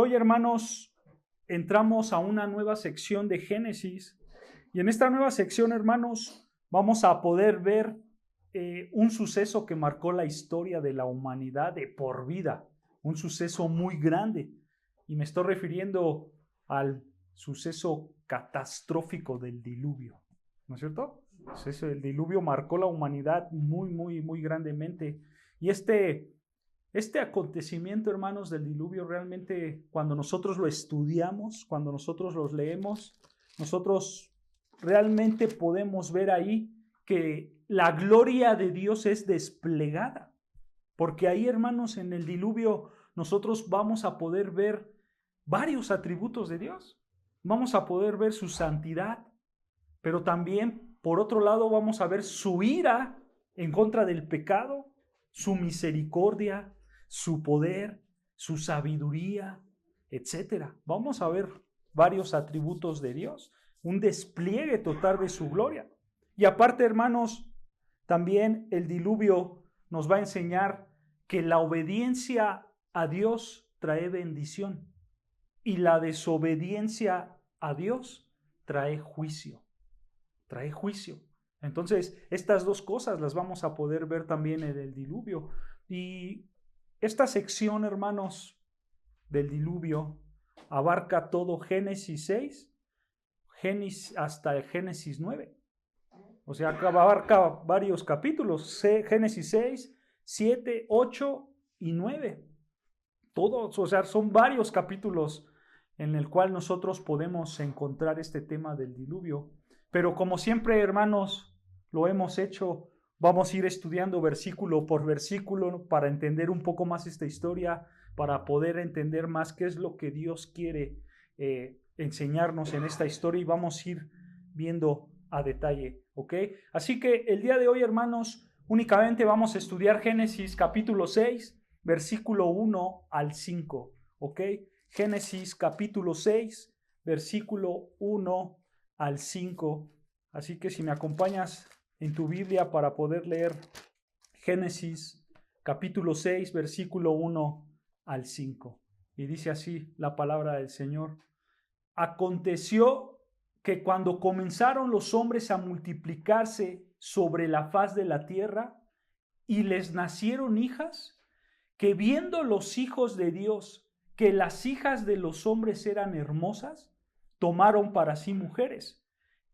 hoy, hermanos, entramos a una nueva sección de Génesis. Y en esta nueva sección, hermanos, vamos a poder ver un suceso que marcó la historia de la humanidad de por vida. Un suceso muy grande. Y me estoy refiriendo al suceso catastrófico del diluvio. ¿No es cierto? Pues el diluvio marcó la humanidad muy grandemente. Y este acontecimiento, hermanos, del diluvio, realmente cuando nosotros lo estudiamos, cuando nosotros los leemos, nosotros realmente podemos ver ahí que la gloria de Dios es desplegada. Porque ahí, hermanos, en el diluvio nosotros vamos a poder ver varios atributos de Dios. Vamos a poder ver su santidad, pero también, por otro lado, vamos a ver su ira en contra del pecado, su misericordia, su poder, su sabiduría, etcétera. Vamos a ver varios atributos de Dios, un despliegue total de su gloria. Y aparte, hermanos, también el diluvio nos va a enseñar que la obediencia a Dios trae bendición y la desobediencia a Dios trae juicio. Trae juicio. Entonces, estas dos cosas las vamos a poder ver también en el diluvio. Y esta sección, hermanos, del diluvio abarca todo Génesis 6 hasta el Génesis 9. O sea, abarca varios capítulos, Génesis 6, 7, 8 y 9. Todos, o sea, son varios capítulos en el cual nosotros podemos encontrar este tema del diluvio. Pero como siempre, hermanos, lo hemos hecho, vamos a ir estudiando versículo por versículo para entender un poco más esta historia, para poder entender más qué es lo que Dios quiere enseñarnos en esta historia, y vamos a ir viendo a detalle, ¿ok? Así que el día de hoy, hermanos, únicamente vamos a estudiar Génesis capítulo 6, versículo 1 al 5, ¿ok? Génesis capítulo 6, versículo 1 al 5. Así que si me acompañas en tu Biblia para poder leer Génesis capítulo 6, versículo 1 al 5. Y dice así la palabra del Señor. Aconteció que cuando comenzaron los hombres a multiplicarse sobre la faz de la tierra y les nacieron hijas, que viendo los hijos de Dios que las hijas de los hombres eran hermosas, tomaron para sí mujeres,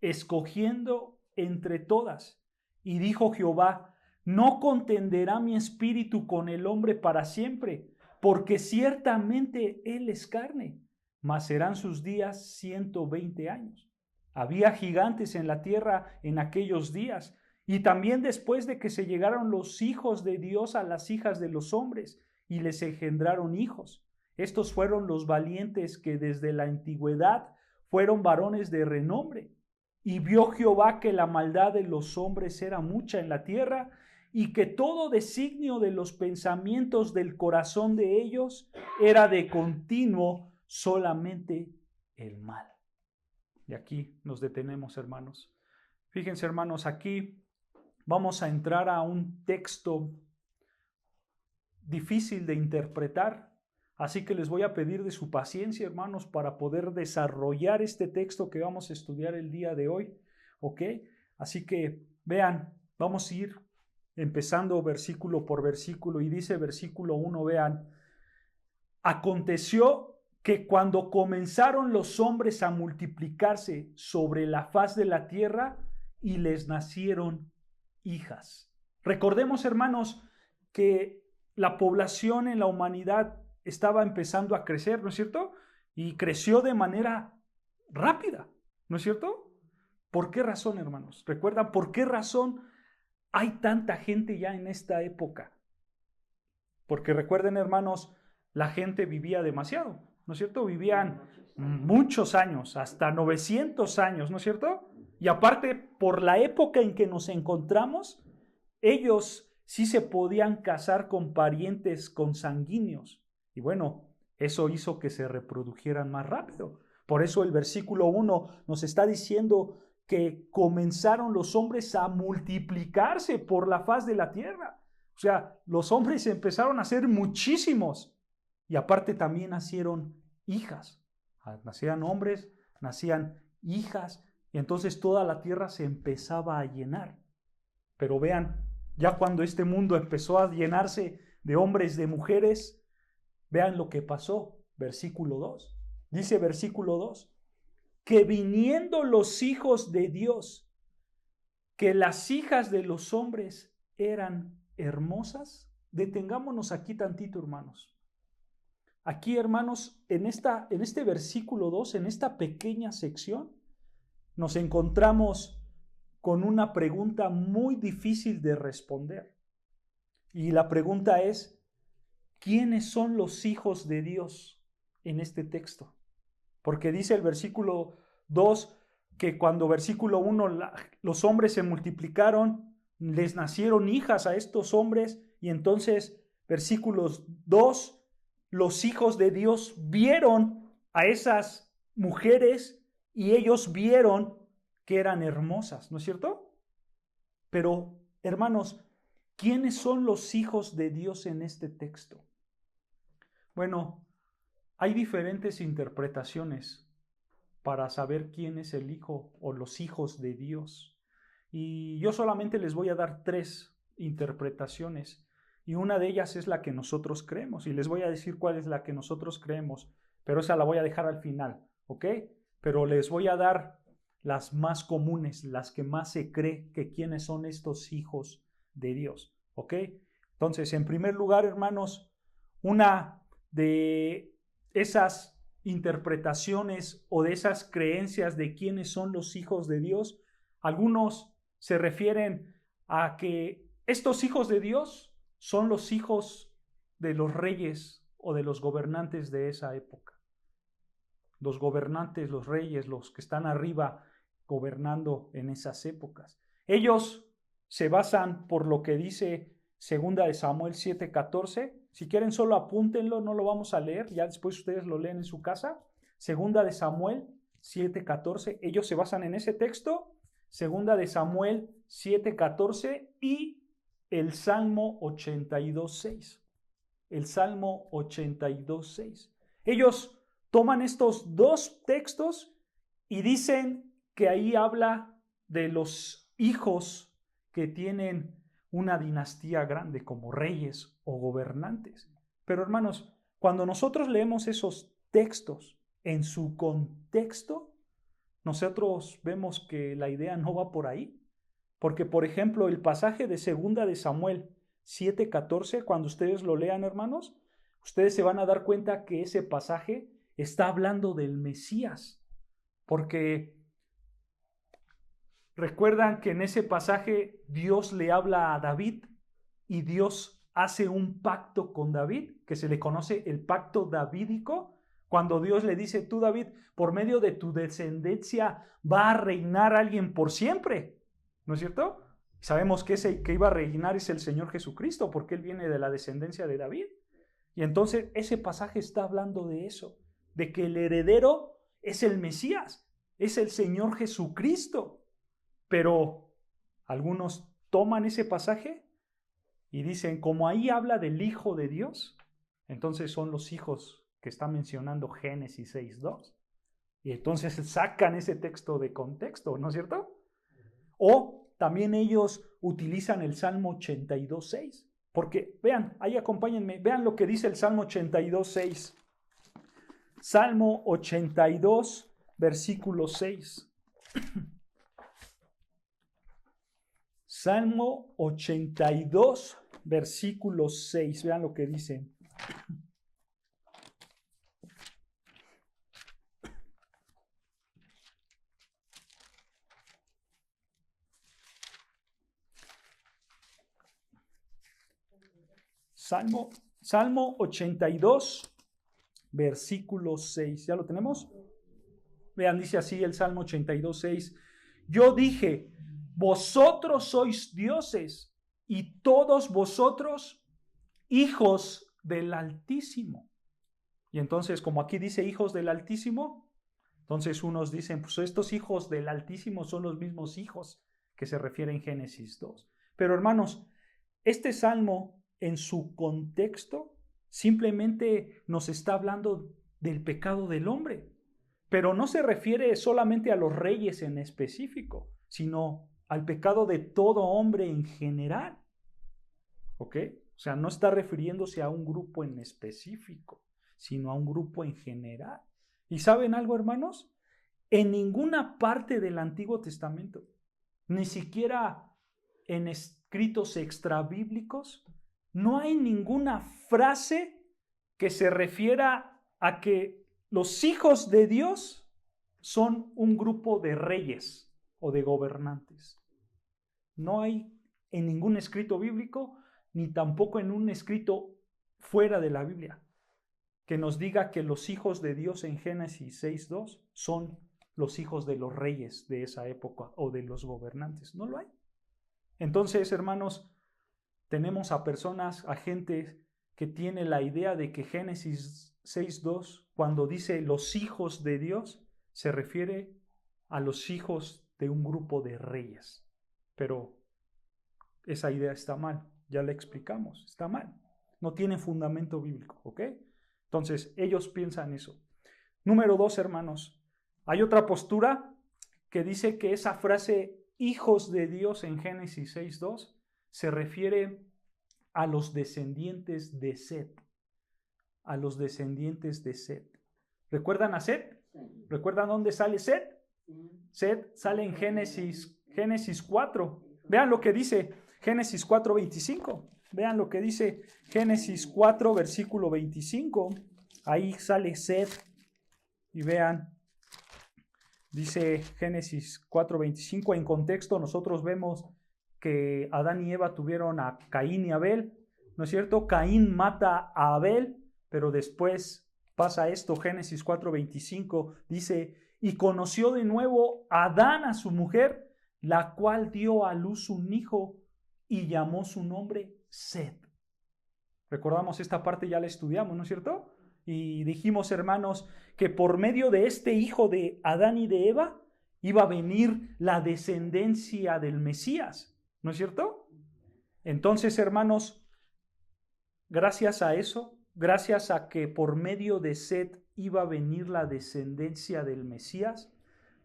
escogiendo entre todas. Y dijo Jehová: no contenderá mi espíritu con el hombre para siempre, porque ciertamente él es carne, mas serán sus días 120 años. Había gigantes en la tierra en aquellos días, y también después de que se llegaron los hijos de Dios a las hijas de los hombres, y les engendraron hijos. Estos fueron los valientes que desde la antigüedad fueron varones de renombre. Y vio Jehová que la maldad de los hombres era mucha en la tierra, y que todo designio de los pensamientos del corazón de ellos era de continuo solamente el mal. Y aquí nos detenemos, hermanos. Fíjense, hermanos, aquí vamos a entrar a un texto difícil de interpretar. Así que les voy a pedir de su paciencia, hermanos, para poder desarrollar este texto que vamos a estudiar el día de hoy, ¿ok? Así que vean, vamos a ir empezando versículo por versículo, y dice versículo 1, vean: aconteció que cuando comenzaron los hombres a multiplicarse sobre la faz de la tierra y les nacieron hijas. Recordemos, hermanos, que la población en la humanidad estaba empezando a crecer, ¿no es cierto? Y creció de manera rápida, ¿no es cierto? ¿Por qué razón, hermanos? ¿Recuerdan por qué razón hay tanta gente ya en esta época? Porque recuerden, hermanos, la gente vivía demasiado, ¿no es cierto? Vivían muchos años, hasta 900 años, ¿no es cierto? Y aparte, por la época en que nos encontramos, ellos sí se podían casar con parientes consanguíneos. Y bueno, eso hizo que se reprodujeran más rápido. Por eso el versículo 1 nos está diciendo que comenzaron los hombres a multiplicarse por la faz de la tierra. O sea, los hombres empezaron a ser muchísimos. Y aparte también nacieron hijas. Nacían hombres, nacían hijas, y entonces toda la tierra se empezaba a llenar. Pero vean, ya cuando este mundo empezó a llenarse de hombres, de mujeres, vean lo que pasó. Versículo 2. Dice versículo 2, que viniendo los hijos de Dios, que las hijas de los hombres eran hermosas. Detengámonos aquí tantito, hermanos. Aquí, hermanos, en este versículo 2, en esta pequeña sección, nos encontramos con una pregunta muy difícil de responder. Y la pregunta es, ¿quiénes son los hijos de Dios en este texto? Porque dice el versículo 2 que cuando versículo 1 los hombres se multiplicaron, les nacieron hijas a estos hombres, y entonces versículos 2, los hijos de Dios vieron a esas mujeres y ellos vieron que eran hermosas, ¿no es cierto? Pero, hermanos, ¿quiénes son los hijos de Dios en este texto? Bueno, hay diferentes interpretaciones para saber quién es el hijo o los hijos de Dios. Y yo solamente les voy a dar 3 interpretaciones. Y una de ellas es la que nosotros creemos. Y les voy a decir cuál es la que nosotros creemos. Pero esa la voy a dejar al final, ¿ok? Pero les voy a dar las más comunes, las que más se cree que quiénes son estos hijos de Dios, ¿ok? Entonces, en primer lugar, hermanos, una de esas interpretaciones o de esas creencias de quiénes son los hijos de Dios, algunos se refieren a que estos hijos de Dios son los hijos de los reyes o de los gobernantes de esa época. Los gobernantes, los reyes, los que están arriba gobernando en esas épocas. Ellos se basan por lo que dice 2 de Samuel 7:14. Si quieren solo apúntenlo, no lo vamos a leer, ya después ustedes lo leen en su casa. 2 de Samuel 7:14, ellos se basan en ese texto. 2 de Samuel 7:14 y el Salmo 82:6. El Salmo 82:6. Ellos toman estos 2 textos y dicen que ahí habla de los hijos que tienen una dinastía grande como reyes o gobernantes. Pero hermanos, cuando nosotros leemos esos textos en su contexto, nosotros vemos que la idea no va por ahí. Porque, por ejemplo, el pasaje de 2 de Samuel 7:14, cuando ustedes lo lean, hermanos, ustedes se van a dar cuenta que ese pasaje está hablando del Mesías. Porque recuerdan que en ese pasaje Dios le habla a David y Dios hace un pacto con David, que se le conoce el pacto davídico, cuando Dios le dice, tú David, por medio de tu descendencia va a reinar alguien por siempre, ¿no es cierto? Sabemos que ese que iba a reinar es el Señor Jesucristo, porque Él viene de la descendencia de David. Y entonces ese pasaje está hablando de eso, de que el heredero es el Mesías, es el Señor Jesucristo. Pero algunos toman ese pasaje y dicen, como ahí habla del Hijo de Dios, entonces son los hijos que está mencionando Génesis 6:2. Y entonces sacan ese texto de contexto, ¿no es cierto? O también ellos utilizan el Salmo 82:6. Porque vean, ahí acompáñenme, vean lo que dice el Salmo 82:6. Salmo 82, versículo 6. Salmo 82, versículo 6. Vean lo que dice. Salmo 82, versículo 6. ¿Ya lo tenemos? Vean, dice así el Salmo 82:6. Yo dije, vosotros sois dioses y todos vosotros hijos del Altísimo. Y entonces, como aquí dice hijos del Altísimo, entonces unos dicen, pues estos hijos del Altísimo son los mismos hijos que se refiere en Génesis 2. Pero hermanos, este salmo en su contexto simplemente nos está hablando del pecado del hombre. Pero no se refiere solamente a los reyes en específico, sino al pecado de todo hombre en general. ¿Ok? O sea, no está refiriéndose a un grupo en específico, sino a un grupo en general. ¿Y saben algo, hermanos? En ninguna parte del Antiguo Testamento, ni siquiera en escritos extrabíblicos, no hay ninguna frase que se refiera a que los hijos de Dios son un grupo de reyes o de gobernantes. No hay en ningún escrito bíblico, ni tampoco en un escrito fuera de la Biblia, que nos diga que los hijos de Dios en Génesis 6:2 son los hijos de los reyes de esa época o de los gobernantes. No lo hay. Entonces, hermanos, tenemos a personas, a gente que tiene la idea de que Génesis 6:2, cuando dice los hijos de Dios, se refiere a los hijos de un grupo de reyes. Pero esa idea está mal, ya la explicamos, está mal. No tiene fundamento bíblico, ¿ok? Entonces, ellos piensan eso. Número 2, hermanos, hay otra postura que dice que esa frase hijos de Dios en Génesis 6:2 se refiere a los descendientes de Set. A los descendientes de Set. ¿Recuerdan a Set? ¿Recuerdan dónde sale Set? Set sale en Génesis 4. Vean lo que dice Génesis 4:25. Vean lo que dice Génesis 4, versículo 25. Ahí sale Set. Y vean, dice Génesis 4:25. En contexto, nosotros vemos que Adán y Eva tuvieron a Caín y Abel, ¿no es cierto? Caín mata a Abel, pero después pasa esto. Génesis 4:25 dice: y conoció de nuevo Adán a su mujer, la cual dio a luz un hijo y llamó su nombre Set. Recordamos esta parte, ya la estudiamos, ¿no es cierto? Y dijimos, hermanos, que por medio de este hijo de Adán y de Eva iba a venir la descendencia del Mesías, ¿no es cierto? Entonces, hermanos, gracias a eso, gracias a que por medio de Set iba a venir la descendencia del Mesías,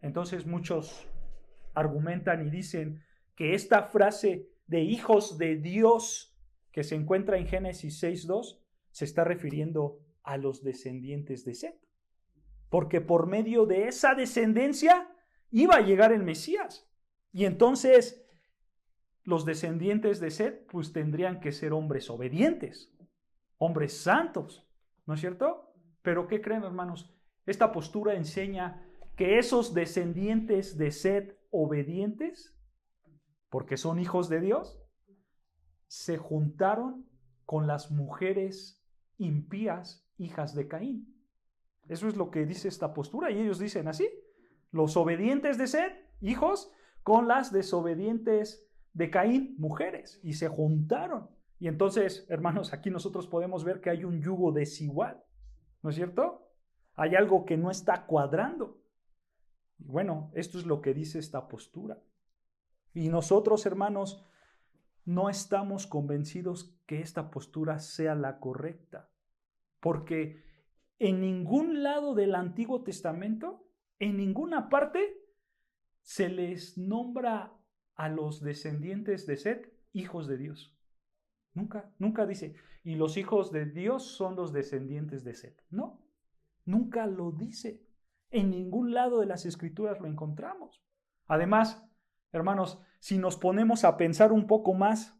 entonces muchos argumentan y dicen que esta frase de hijos de Dios que se encuentra en Génesis 6:2 se está refiriendo a los descendientes de Set, porque por medio de esa descendencia iba a llegar el Mesías, y entonces los descendientes de Set pues tendrían que ser hombres obedientes, hombres santos, ¿no es cierto? Pero ¿qué creen, hermanos? Esta postura enseña que esos descendientes de Set obedientes, porque son hijos de Dios, se juntaron con las mujeres impías, hijas de Caín. Eso es lo que dice esta postura, y ellos dicen así: los obedientes de Set, hijos, con las desobedientes de Caín, mujeres, y se juntaron. Y entonces, hermanos, aquí nosotros podemos ver que hay un yugo desigual, ¿no es cierto? Hay algo que no está cuadrando. Y bueno, esto es lo que dice esta postura. Y nosotros, hermanos, no estamos convencidos que esta postura sea la correcta, porque en ningún lado del Antiguo Testamento, en ninguna parte, se les nombra a los descendientes de Set hijos de Dios. Nunca dice, y los hijos de Dios son los descendientes de Set. No, nunca lo dice. En ningún lado de las Escrituras lo encontramos. Además, hermanos, si nos ponemos a pensar un poco más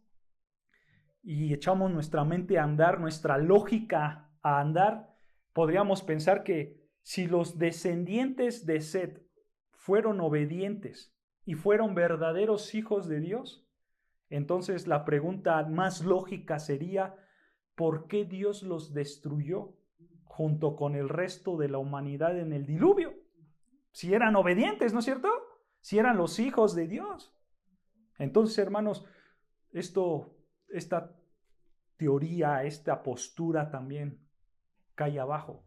y echamos nuestra mente a andar, nuestra lógica a andar, podríamos pensar que si los descendientes de Set fueron obedientes y fueron verdaderos hijos de Dios, entonces la pregunta más lógica sería: ¿por qué Dios los destruyó junto con el resto de la humanidad en el diluvio? Si eran obedientes, ¿no es cierto? Si eran los hijos de Dios. Entonces, hermanos, esta teoría, esta postura también cae abajo,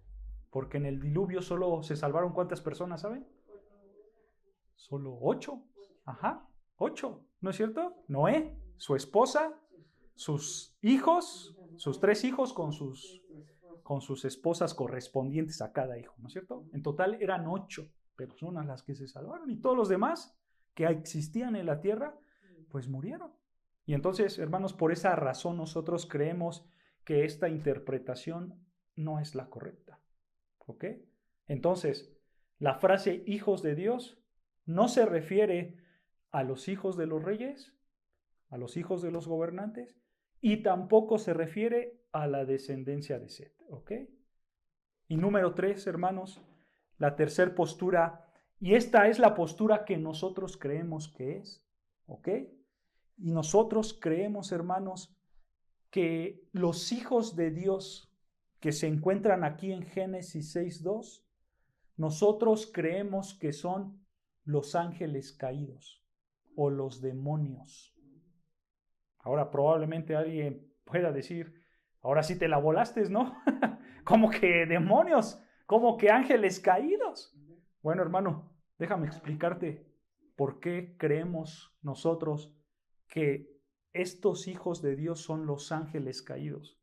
porque en el diluvio solo se salvaron ¿cuántas personas, saben? Solo 8. Ajá, 8, ¿no es cierto? Noé, su esposa, sus hijos, sus 3 hijos con con sus esposas correspondientes a cada hijo, ¿no es cierto? En total eran 8 personas las que se salvaron y todos los demás que existían en la tierra, pues murieron. Y entonces, hermanos, por esa razón nosotros creemos que esta interpretación no es la correcta. ¿Ok? Entonces, la frase hijos de Dios no se refiere a los hijos de los reyes, a los hijos de los gobernantes, y tampoco se refiere a la descendencia de Set. ¿Ok? Y número 3, hermanos, la tercera postura, y esta es la postura que nosotros creemos que es. ¿Ok? Y nosotros creemos, hermanos, que los hijos de Dios que se encuentran aquí en Génesis 6:2, nosotros creemos que son los ángeles caídos o los demonios. Ahora probablemente alguien pueda decir, ahora sí te la volaste, ¿no? ¿Cómo que demonios? ¿Cómo que ángeles caídos? Bueno, hermano, déjame explicarte por qué creemos nosotros que estos hijos de Dios son los ángeles caídos.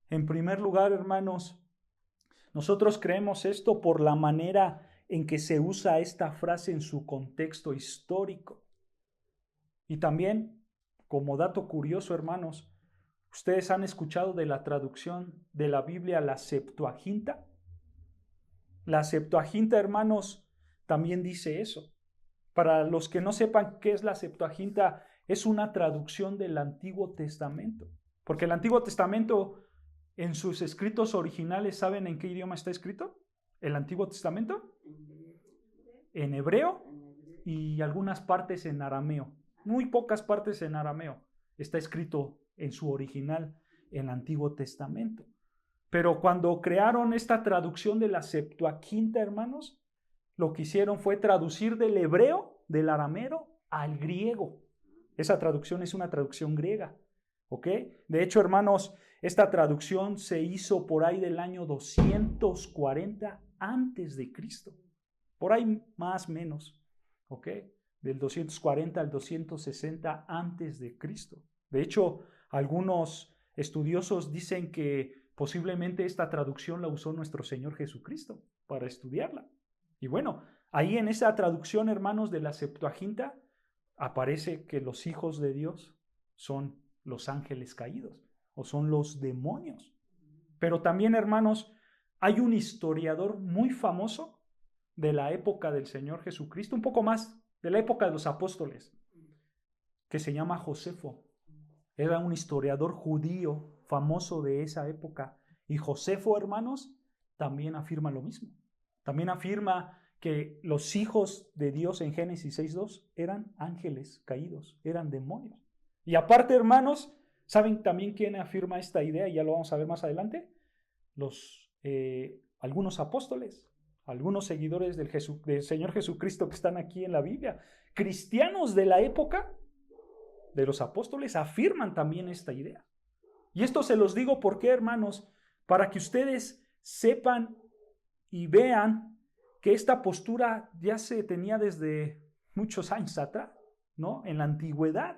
En primer lugar, hermanos, nosotros creemos esto por la manera en que se usa esta frase en su contexto histórico. Y también, como dato curioso, hermanos, ¿ustedes han escuchado de la traducción de la Biblia, la Septuaginta? La Septuaginta, hermanos, también dice eso. Para los que no sepan qué es la Septuaginta, es una traducción del Antiguo Testamento. Porque el Antiguo Testamento, en sus escritos originales, ¿saben en qué idioma está escrito? El Antiguo Testamento. En hebreo y algunas partes en arameo. Muy pocas partes en arameo. Está escrito en su original en el Antiguo Testamento. Pero cuando crearon esta traducción de la Septuaginta, hermanos, lo que hicieron fue traducir del hebreo, del arameo, al griego. Esa traducción es una traducción griega, ¿ok? De hecho, hermanos, esta traducción se hizo por ahí del año 240 antes de Cristo. Por ahí más o menos, ¿ok? Del 240 al 260 antes de Cristo. De hecho, algunos estudiosos dicen que posiblemente esta traducción la usó nuestro Señor Jesucristo para estudiarla. Y bueno, ahí en esa traducción, hermanos, de la Septuaginta, aparece que los hijos de Dios son los ángeles caídos o son los demonios. Pero también, hermanos, hay un historiador muy famoso de la época del Señor Jesucristo, un poco más de la época de los apóstoles, que se llama Josefo. Era un historiador judío famoso de esa época. Y Josefo, hermanos, también afirma lo mismo. También afirma que los hijos de Dios en Génesis 6:2 eran ángeles caídos, eran demonios. Y aparte, hermanos, ¿saben también quién afirma esta idea? Y ya lo vamos a ver más adelante. Algunos apóstoles, algunos seguidores del Señor Jesucristo que están aquí en la Biblia, cristianos de la época de los apóstoles, afirman también esta idea. Y esto se los digo porque, hermanos, para que ustedes sepan y vean que esta postura ya se tenía desde muchos años atrás, ¿no? En la antigüedad.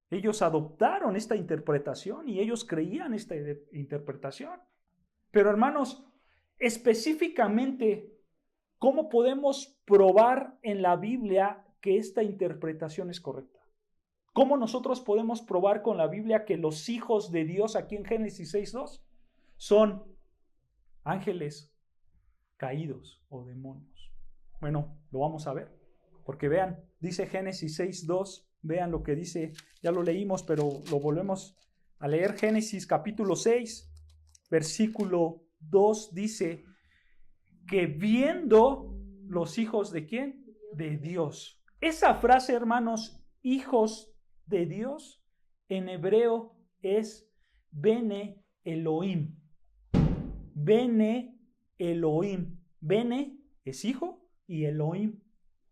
Ellos adoptaron esta interpretación y ellos creían esta interpretación. Pero, hermanos, específicamente, ¿cómo podemos probar en la Biblia que esta interpretación es correcta? ¿Cómo nosotros podemos probar con la Biblia que los hijos de Dios aquí en Génesis 6:2 son ángeles caídos o demonios? Bueno, lo vamos a ver, porque vean, dice Génesis 6:2, vean lo que dice, ya lo leímos, pero lo volvemos a leer. Génesis capítulo 6, versículo 2 dice que viendo los hijos de ¿quién? De Dios. Esa frase, hermanos, hijos de Dios, en hebreo es Bene Elohim. Bene Elohim. Bene es hijo y Elohim,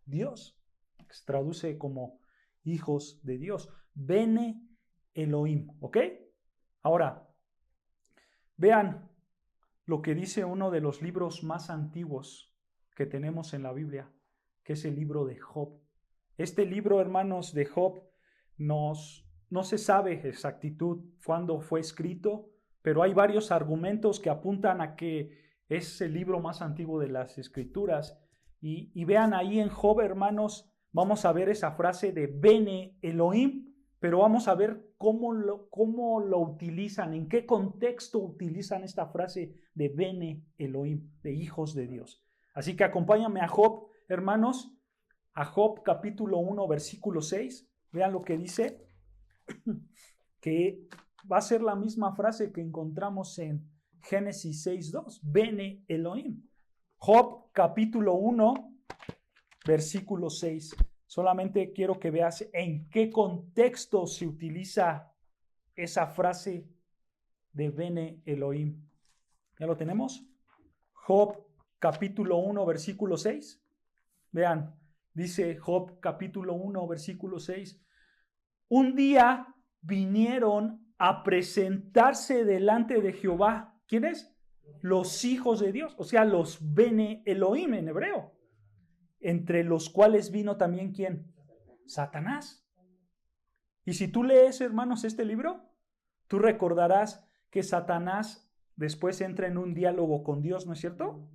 Dios. Se traduce como hijos de Dios. Bene Elohim. ¿Ok? Ahora, vean lo que dice uno de los libros más antiguos que tenemos en la Biblia, que es el libro de Job. Este libro, hermanos, de Job, no se sabe exactitud cuándo fue escrito, pero hay varios argumentos que apuntan a que es el libro más antiguo de las Escrituras. Y vean ahí en Job, hermanos, vamos a ver esa frase de Bene Elohim, pero vamos a ver cómo lo utilizan, en qué contexto utilizan esta frase de Bene Elohim, de hijos de Dios. Así que acompáñame a Job, hermanos, a Job capítulo 1, versículo 6. Vean lo que dice, que va a ser la misma frase que encontramos en Génesis 6:2, Bene Elohim. Job capítulo 1, versículo 6. Solamente quiero que veas en qué contexto se utiliza esa frase de Bene Elohim. ¿Ya lo tenemos? Job capítulo 1, versículo 6. Vean, dice Job capítulo 1, versículo 6. Un día vinieron a presentarse delante de Jehová. ¿Quiénes? Los hijos de Dios, o sea, los Bene Elohim en hebreo. Entre los cuales vino también ¿quién? Satanás. Y si tú lees, hermanos, este libro, tú recordarás que Satanás después entra en un diálogo con Dios, ¿no es cierto?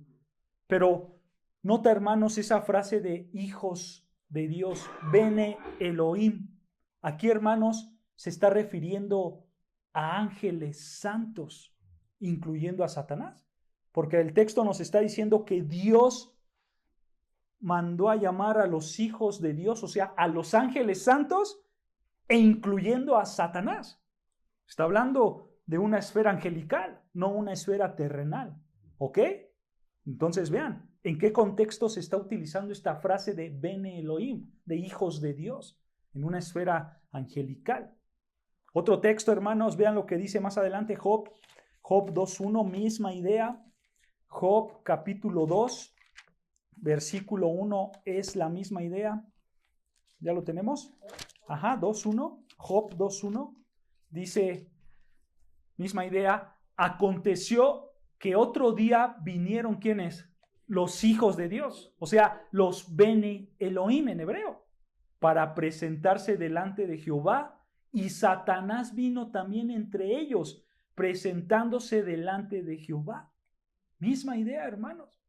Pero nota, hermanos, esa frase de hijos de Dios, Bene Elohim. Aquí, hermanos, se está refiriendo a ángeles santos, incluyendo a Satanás, porque el texto nos está diciendo que Dios mandó a llamar a los hijos de Dios, o sea, a los ángeles santos, e incluyendo a Satanás. Está hablando de una esfera angelical, no una esfera terrenal. ¿Ok? Entonces vean, ¿en qué contexto se está utilizando esta frase de Bene Elohim, de hijos de Dios, en una esfera angelical? Otro texto, hermanos, vean lo que dice más adelante Job 2:1, misma idea. Job capítulo 2, versículo 1 es la misma idea. ¿Ya lo tenemos? Ajá, 2:1. Job 2:1 dice, misma idea. Aconteció que otro día vinieron, ¿quiénes? Los hijos de Dios, o sea, los Bene Elohim en hebreo, para presentarse delante de Jehová, y Satanás vino también entre ellos, presentándose delante de Jehová. Misma idea, hermanos.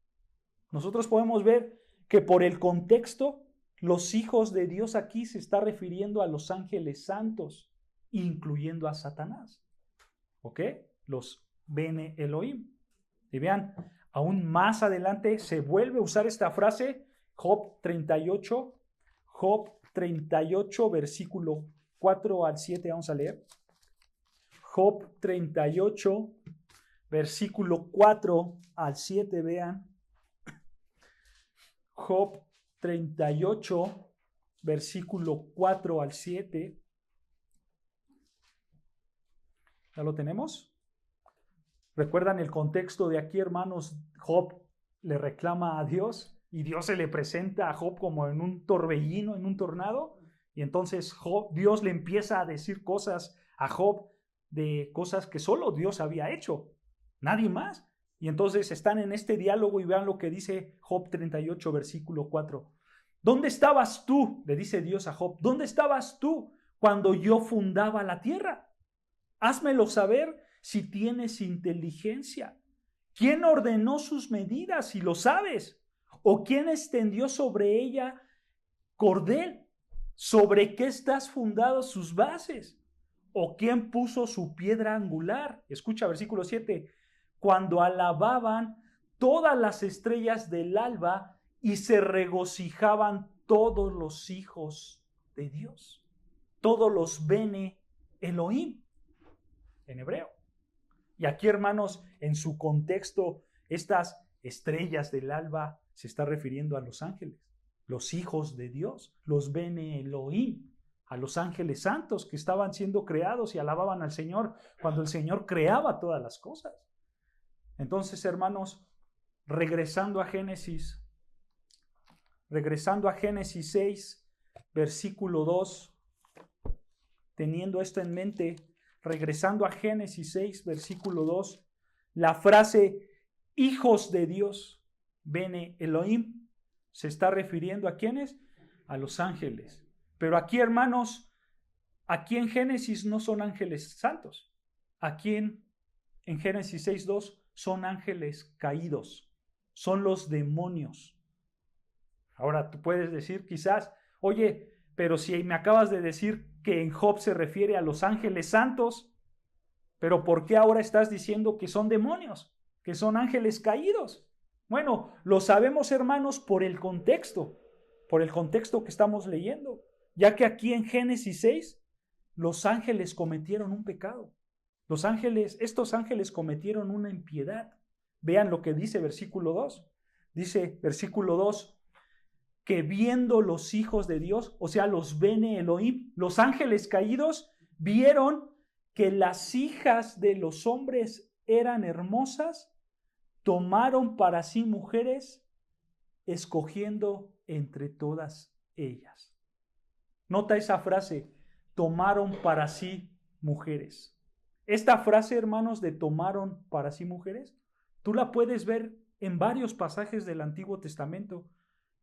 Nosotros podemos ver que por el contexto, los hijos de Dios aquí se está refiriendo a los ángeles santos, incluyendo a Satanás. ¿Ok? Los Bene Elohim. Y vean, aún más adelante se vuelve a usar esta frase, Job 38, versículo 4 al 7, vamos a leer. Job 38, versículo 4 al 7, vean. Job 38, versículo 4 al 7. ¿Ya lo tenemos? ¿Recuerdan el contexto de aquí, hermanos? Job le reclama a Dios y Dios se le presenta a Job como en un torbellino, en un tornado. Y entonces Dios le empieza a decir cosas a Job, de cosas que solo Dios había hecho, nadie más. Y entonces están en este diálogo y vean lo que dice Job 38, versículo 4. ¿Dónde estabas tú? Le dice Dios a Job. ¿Dónde estabas tú cuando yo fundaba la tierra? Házmelo saber si tienes inteligencia. ¿Quién ordenó sus medidas, si lo sabes? ¿O quién extendió sobre ella cordel? ¿Sobre qué estás fundado sus bases? ¿O quién puso su piedra angular? Escucha versículo 7. Cuando alababan todas las estrellas del alba y se regocijaban todos los hijos de Dios. Todos los Bene Elohim en hebreo. Y aquí, hermanos, en su contexto, estas estrellas del alba se está refiriendo a los ángeles, los hijos de Dios, los Bene Elohim, a los ángeles santos que estaban siendo creados y alababan al Señor cuando el Señor creaba todas las cosas. Entonces, hermanos, regresando a Génesis 6, versículo 2, teniendo esto en mente, regresando a Génesis 6, versículo 2, la frase hijos de Dios, Bene Elohim, se está refiriendo a ¿quiénes? A los ángeles. Pero aquí, hermanos, aquí en Génesis no son ángeles santos. Aquí en en Génesis 6:2 son ángeles caídos, son los demonios. Ahora tú puedes decir quizás, oye, pero si me acabas de decir que en Job se refiere a los ángeles santos, pero ¿por qué ahora estás diciendo que son demonios, que son ángeles caídos? Bueno, lo sabemos, hermanos, por el contexto que estamos leyendo, ya que aquí en Génesis 6, los ángeles cometieron un pecado. Estos ángeles cometieron una impiedad. Vean lo que dice versículo 2. Dice versículo 2, que viendo los hijos de Dios, o sea, los Bene Elohim, los ángeles caídos, vieron que las hijas de los hombres eran hermosas, tomaron para sí mujeres, escogiendo entre todas ellas. Nota esa frase, tomaron para sí mujeres. Esta frase, hermanos, de tomaron para sí mujeres, tú la puedes ver en varios pasajes del Antiguo Testamento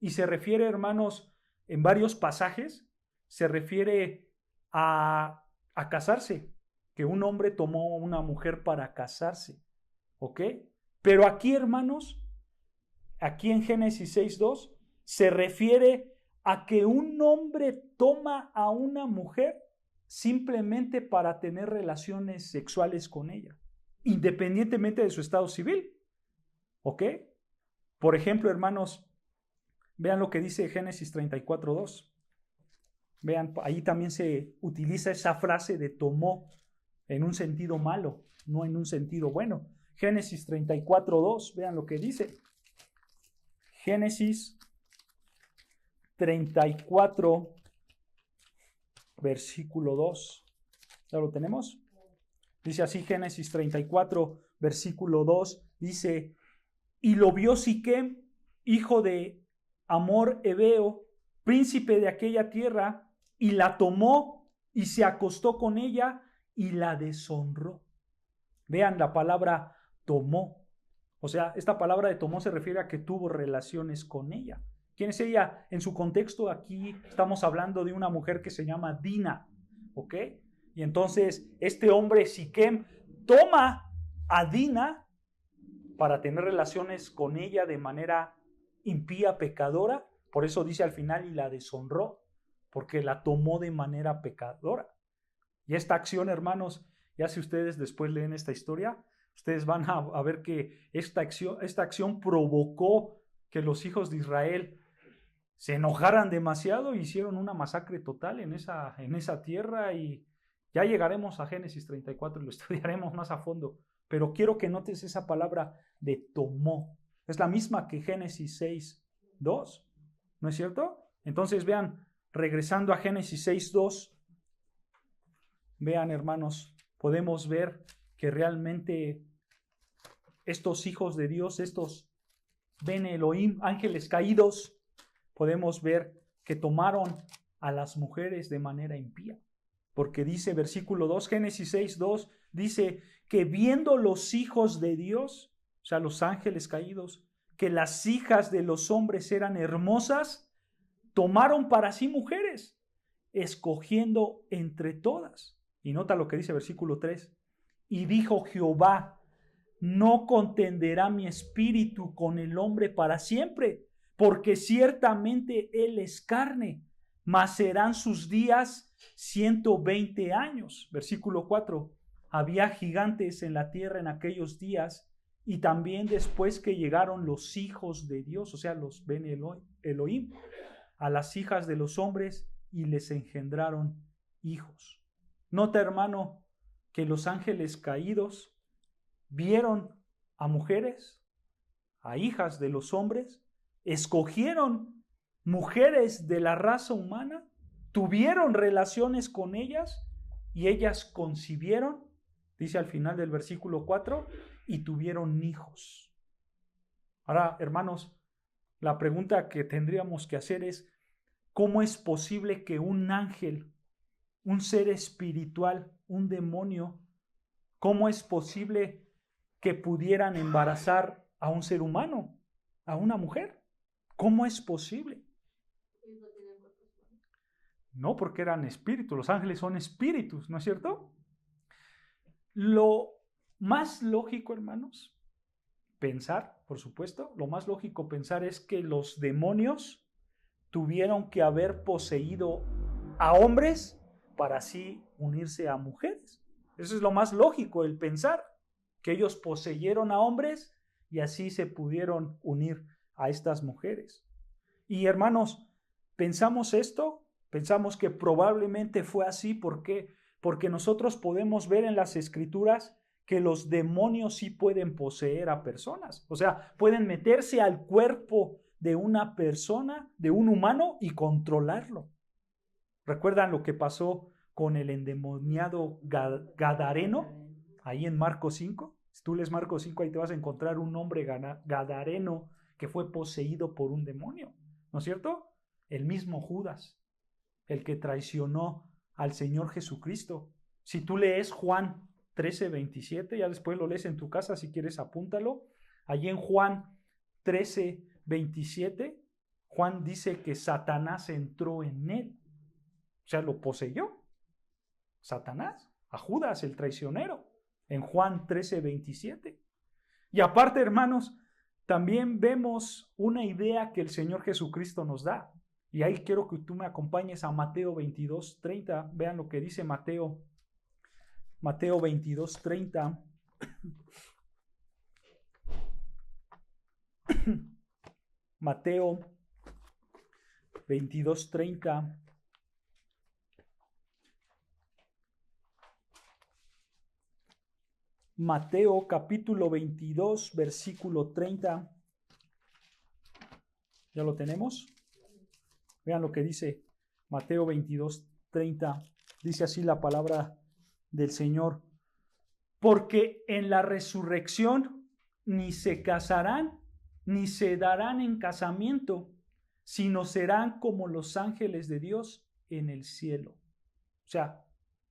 y se refiere, hermanos, en varios pasajes, se refiere a casarse, que un hombre tomó una mujer para casarse, ¿ok? Pero aquí, hermanos, aquí en Génesis 6:2, se refiere a que un hombre toma a una mujer simplemente para tener relaciones sexuales con ella, independientemente de su estado civil, ¿ok? Por ejemplo, hermanos, vean lo que dice Génesis 34:2. Vean, ahí también se utiliza esa frase de tomó en un sentido malo, no en un sentido bueno. Génesis 34:2, vean lo que dice. Génesis 34, versículo 2. ¿Ya lo tenemos? Dice así Génesis 34, versículo 2. Dice, y lo vio Siquem, hijo de Hamor Heveo, príncipe de aquella tierra, y la tomó y se acostó con ella y la deshonró. Vean la palabra tomó. O sea, esta palabra de tomó se refiere a que tuvo relaciones con ella. ¿Quién es ella? En su contexto aquí estamos hablando de una mujer que se llama Dina, ¿ok? Y entonces este hombre Siquem toma a Dina para tener relaciones con ella de manera impía, pecadora. Por eso dice al final y la deshonró, porque la tomó de manera pecadora. Y esta acción, hermanos, ya si ustedes después leen esta historia, ustedes van a ver que esta acción provocó que los hijos de Israel se enojaran demasiado e hicieron una masacre total en esa tierra, y ya llegaremos a Génesis 34 y lo estudiaremos más a fondo. Pero quiero que notes esa palabra de tomó. Es la misma que Génesis 6:2, ¿no es cierto? Entonces vean, regresando a Génesis 6:2, vean, hermanos, podemos ver que realmente estos hijos de Dios, estos Bene Elohim, ángeles caídos, podemos ver que tomaron a las mujeres de manera impía. Porque dice versículo 2, Génesis 6:2, dice que viendo los hijos de Dios, o sea, los ángeles caídos, que las hijas de los hombres eran hermosas, tomaron para sí mujeres, escogiendo entre todas. Y nota lo que dice versículo 3. Y dijo Jehová, no contenderá mi espíritu con el hombre para siempre, porque ciertamente él es carne, mas serán sus días 120 años. Versículo 4. Había gigantes en la tierra en aquellos días, y también después que llegaron los hijos de Dios, o sea, los Ben Elohim, a las hijas de los hombres, y les engendraron hijos. Nota, hermano, que los ángeles caídos vieron a mujeres, a hijas de los hombres, escogieron mujeres de la raza humana, tuvieron relaciones con ellas y ellas concibieron, dice al final del versículo 4, y tuvieron hijos. Ahora, hermanos, la pregunta que tendríamos que hacer es, ¿cómo es posible que un ángel, un ser espiritual, un demonio, cómo es posible que pudieran embarazar a un ser humano, a una mujer? ¿Cómo es posible? No, porque eran espíritus. Los ángeles son espíritus, ¿no es cierto? Lo más lógico, hermanos, pensar, por supuesto, lo más lógico pensar es que los demonios tuvieron que haber poseído a hombres para así unirse a mujeres. Eso es lo más lógico, el pensar, que ellos poseyeron a hombres y así se pudieron unir a estas mujeres. Y hermanos, pensamos esto, pensamos que probablemente fue así. ¿Por qué? Porque nosotros podemos ver en las Escrituras que los demonios sí pueden poseer a personas. O sea, pueden meterse al cuerpo de una persona, de un humano, y controlarlo. ¿Recuerdan lo que pasó con el endemoniado Gadareno? Ahí en Marcos 5. Si tú lees Marcos 5, ahí te vas a encontrar un hombre Gadareno que fue poseído por un demonio. ¿No es cierto? El mismo Judas, el que traicionó al Señor Jesucristo. Si tú lees Juan 13:27, ya después lo lees en tu casa, si quieres apúntalo. Allí en Juan 13:27, Juan dice que Satanás entró en él. O sea, lo poseyó Satanás, a Judas, el traicionero, en Juan 13:27. Y aparte, hermanos, también vemos una idea que el Señor Jesucristo nos da. Y ahí quiero que tú me acompañes a Mateo 22:30. Vean lo que dice Mateo 22:30. Mateo 22:30. Mateo capítulo 22, versículo 30. ¿Ya lo tenemos? Vean lo que dice Mateo 22:30. Dice así la palabra del Señor. Porque en la resurrección ni se casarán, ni se darán en casamiento, sino serán como los ángeles de Dios en el cielo. O sea,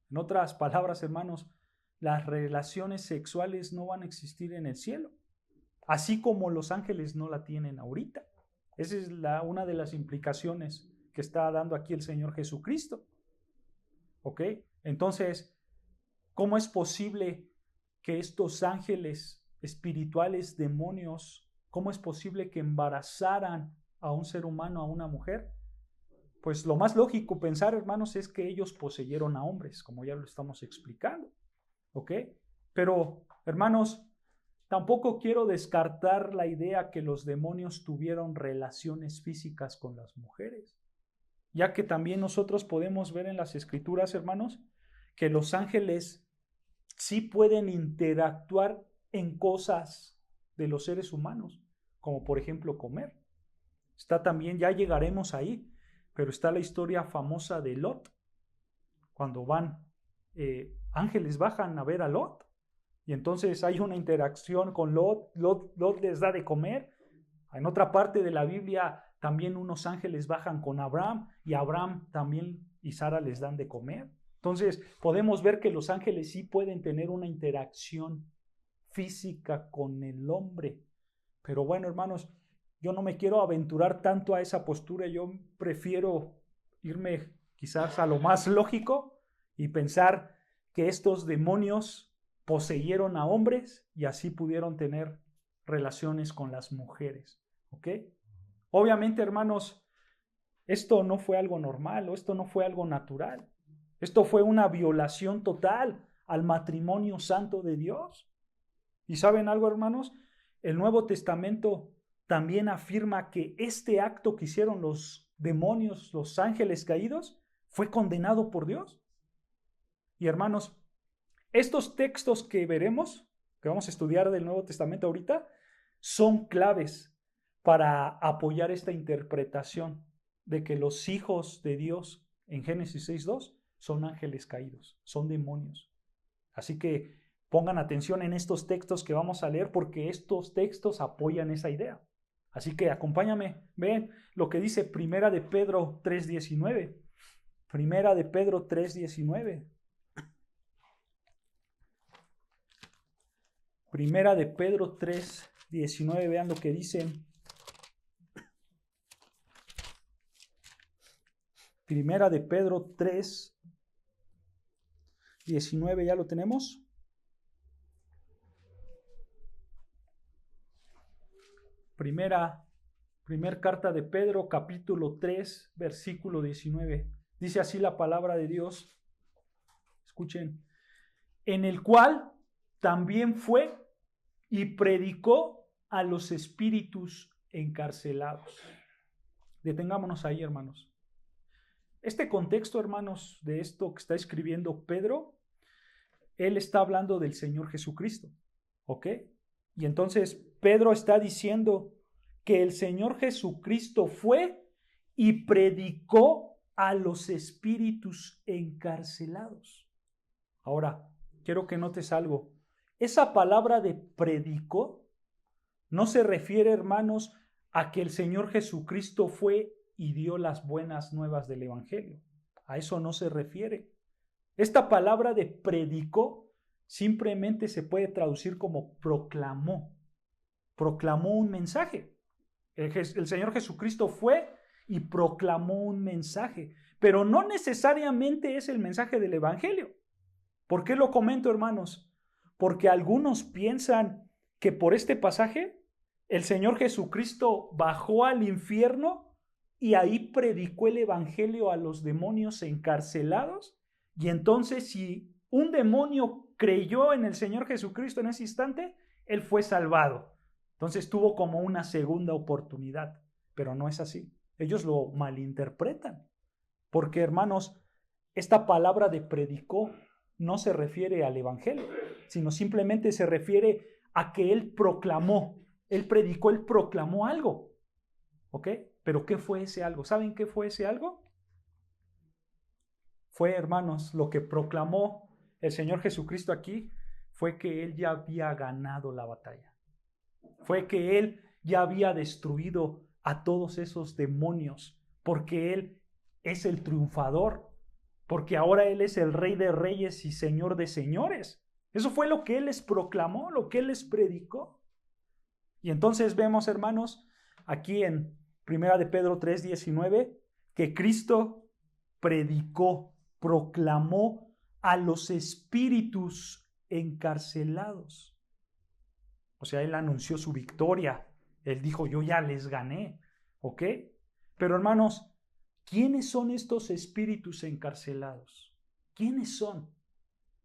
en otras palabras, hermanos, las relaciones sexuales no van a existir en el cielo, así como los ángeles no la tienen ahorita. Esa es una de las implicaciones que está dando aquí el Señor Jesucristo. ¿Ok? Entonces, ¿cómo es posible que estos ángeles espirituales, demonios, cómo es posible que embarazaran a un ser humano, a una mujer? Pues lo más lógico pensar, hermanos, es que ellos poseyeron a hombres, como ya lo estamos explicando. ¿Ok? Pero, hermanos, tampoco quiero descartar la idea que los demonios tuvieron relaciones físicas con las mujeres, ya que también nosotros podemos ver en las Escrituras, hermanos, que los ángeles sí pueden interactuar en cosas de los seres humanos, como por ejemplo comer. Está también, ya llegaremos ahí, pero está la historia famosa de Lot, cuando ángeles bajan a ver a Lot, y entonces hay una interacción con Lot. Lot les da de comer. En otra parte de la Biblia también unos ángeles bajan con Abraham, y Abraham también y Sara les dan de comer. Entonces podemos ver que los ángeles sí pueden tener una interacción física con el hombre. Pero bueno, hermanos, yo no me quiero aventurar tanto a esa postura. Yo prefiero irme quizás a lo más lógico y pensar que estos demonios poseyeron a hombres y así pudieron tener relaciones con las mujeres. ¿Ok? Obviamente, hermanos, esto no fue algo normal o esto no fue algo natural. Esto fue una violación total al matrimonio santo de Dios. ¿Y saben algo, hermanos? El Nuevo Testamento también afirma que este acto que hicieron los demonios, los ángeles caídos, fue condenado por Dios. Y hermanos, estos textos que veremos, que vamos a estudiar del Nuevo Testamento ahorita, son claves para apoyar esta interpretación de que los hijos de Dios en Génesis 6:2 son ángeles caídos, son demonios. Así que pongan atención en estos textos que vamos a leer, porque estos textos apoyan esa idea. Así que acompáñame, ven lo que dice Primera de Pedro 3:19. Primera de Pedro 3:19. Primera de Pedro 3:19, vean lo que dice. Primera de Pedro 3:19, ¿ya lo tenemos? Primer carta de Pedro, capítulo 3, versículo 19. Dice así la palabra de Dios. Escuchen. En el cual también fue y predicó a los espíritus encarcelados. Detengámonos ahí, hermanos. Este contexto, hermanos, de esto que está escribiendo Pedro, él está hablando del Señor Jesucristo, ¿ok? Y entonces Pedro está diciendo que el Señor Jesucristo fue y predicó a los espíritus encarcelados. Ahora, quiero que notes algo. Esa palabra de predicó no se refiere, hermanos, a que el Señor Jesucristo fue y dio las buenas nuevas del Evangelio. A eso no se refiere. Esta palabra de predicó simplemente se puede traducir como proclamó. Proclamó un mensaje. El Señor Jesucristo fue y proclamó un mensaje, pero no necesariamente es el mensaje del Evangelio. ¿Por qué lo comento, hermanos? Porque algunos piensan que por este pasaje el Señor Jesucristo bajó al infierno y ahí predicó el Evangelio a los demonios encarcelados. Y entonces, si un demonio creyó en el Señor Jesucristo en ese instante, él fue salvado. Entonces tuvo como una segunda oportunidad, pero no es así. Ellos lo malinterpretan, porque, hermanos, esta palabra de predicó no se refiere al Evangelio, sino simplemente se refiere a que él proclamó, él predicó, él proclamó algo, ¿ok? Pero ¿qué fue ese algo? ¿Saben qué fue ese algo? Fue, hermanos, lo que proclamó el Señor Jesucristo aquí fue que él ya había ganado la batalla. Fue que él ya había destruido a todos esos demonios, porque él es el triunfador, porque ahora él es el Rey de Reyes y Señor de Señores. Eso fue lo que él les proclamó, lo que él les predicó. Y entonces vemos, hermanos, aquí en 1 de Pedro 3:19, que Cristo predicó, proclamó a los espíritus encarcelados. O sea, él anunció su victoria. Él dijo, yo ya les gané, ¿ok? Pero, hermanos, ¿quiénes son estos espíritus encarcelados? ¿Quiénes son?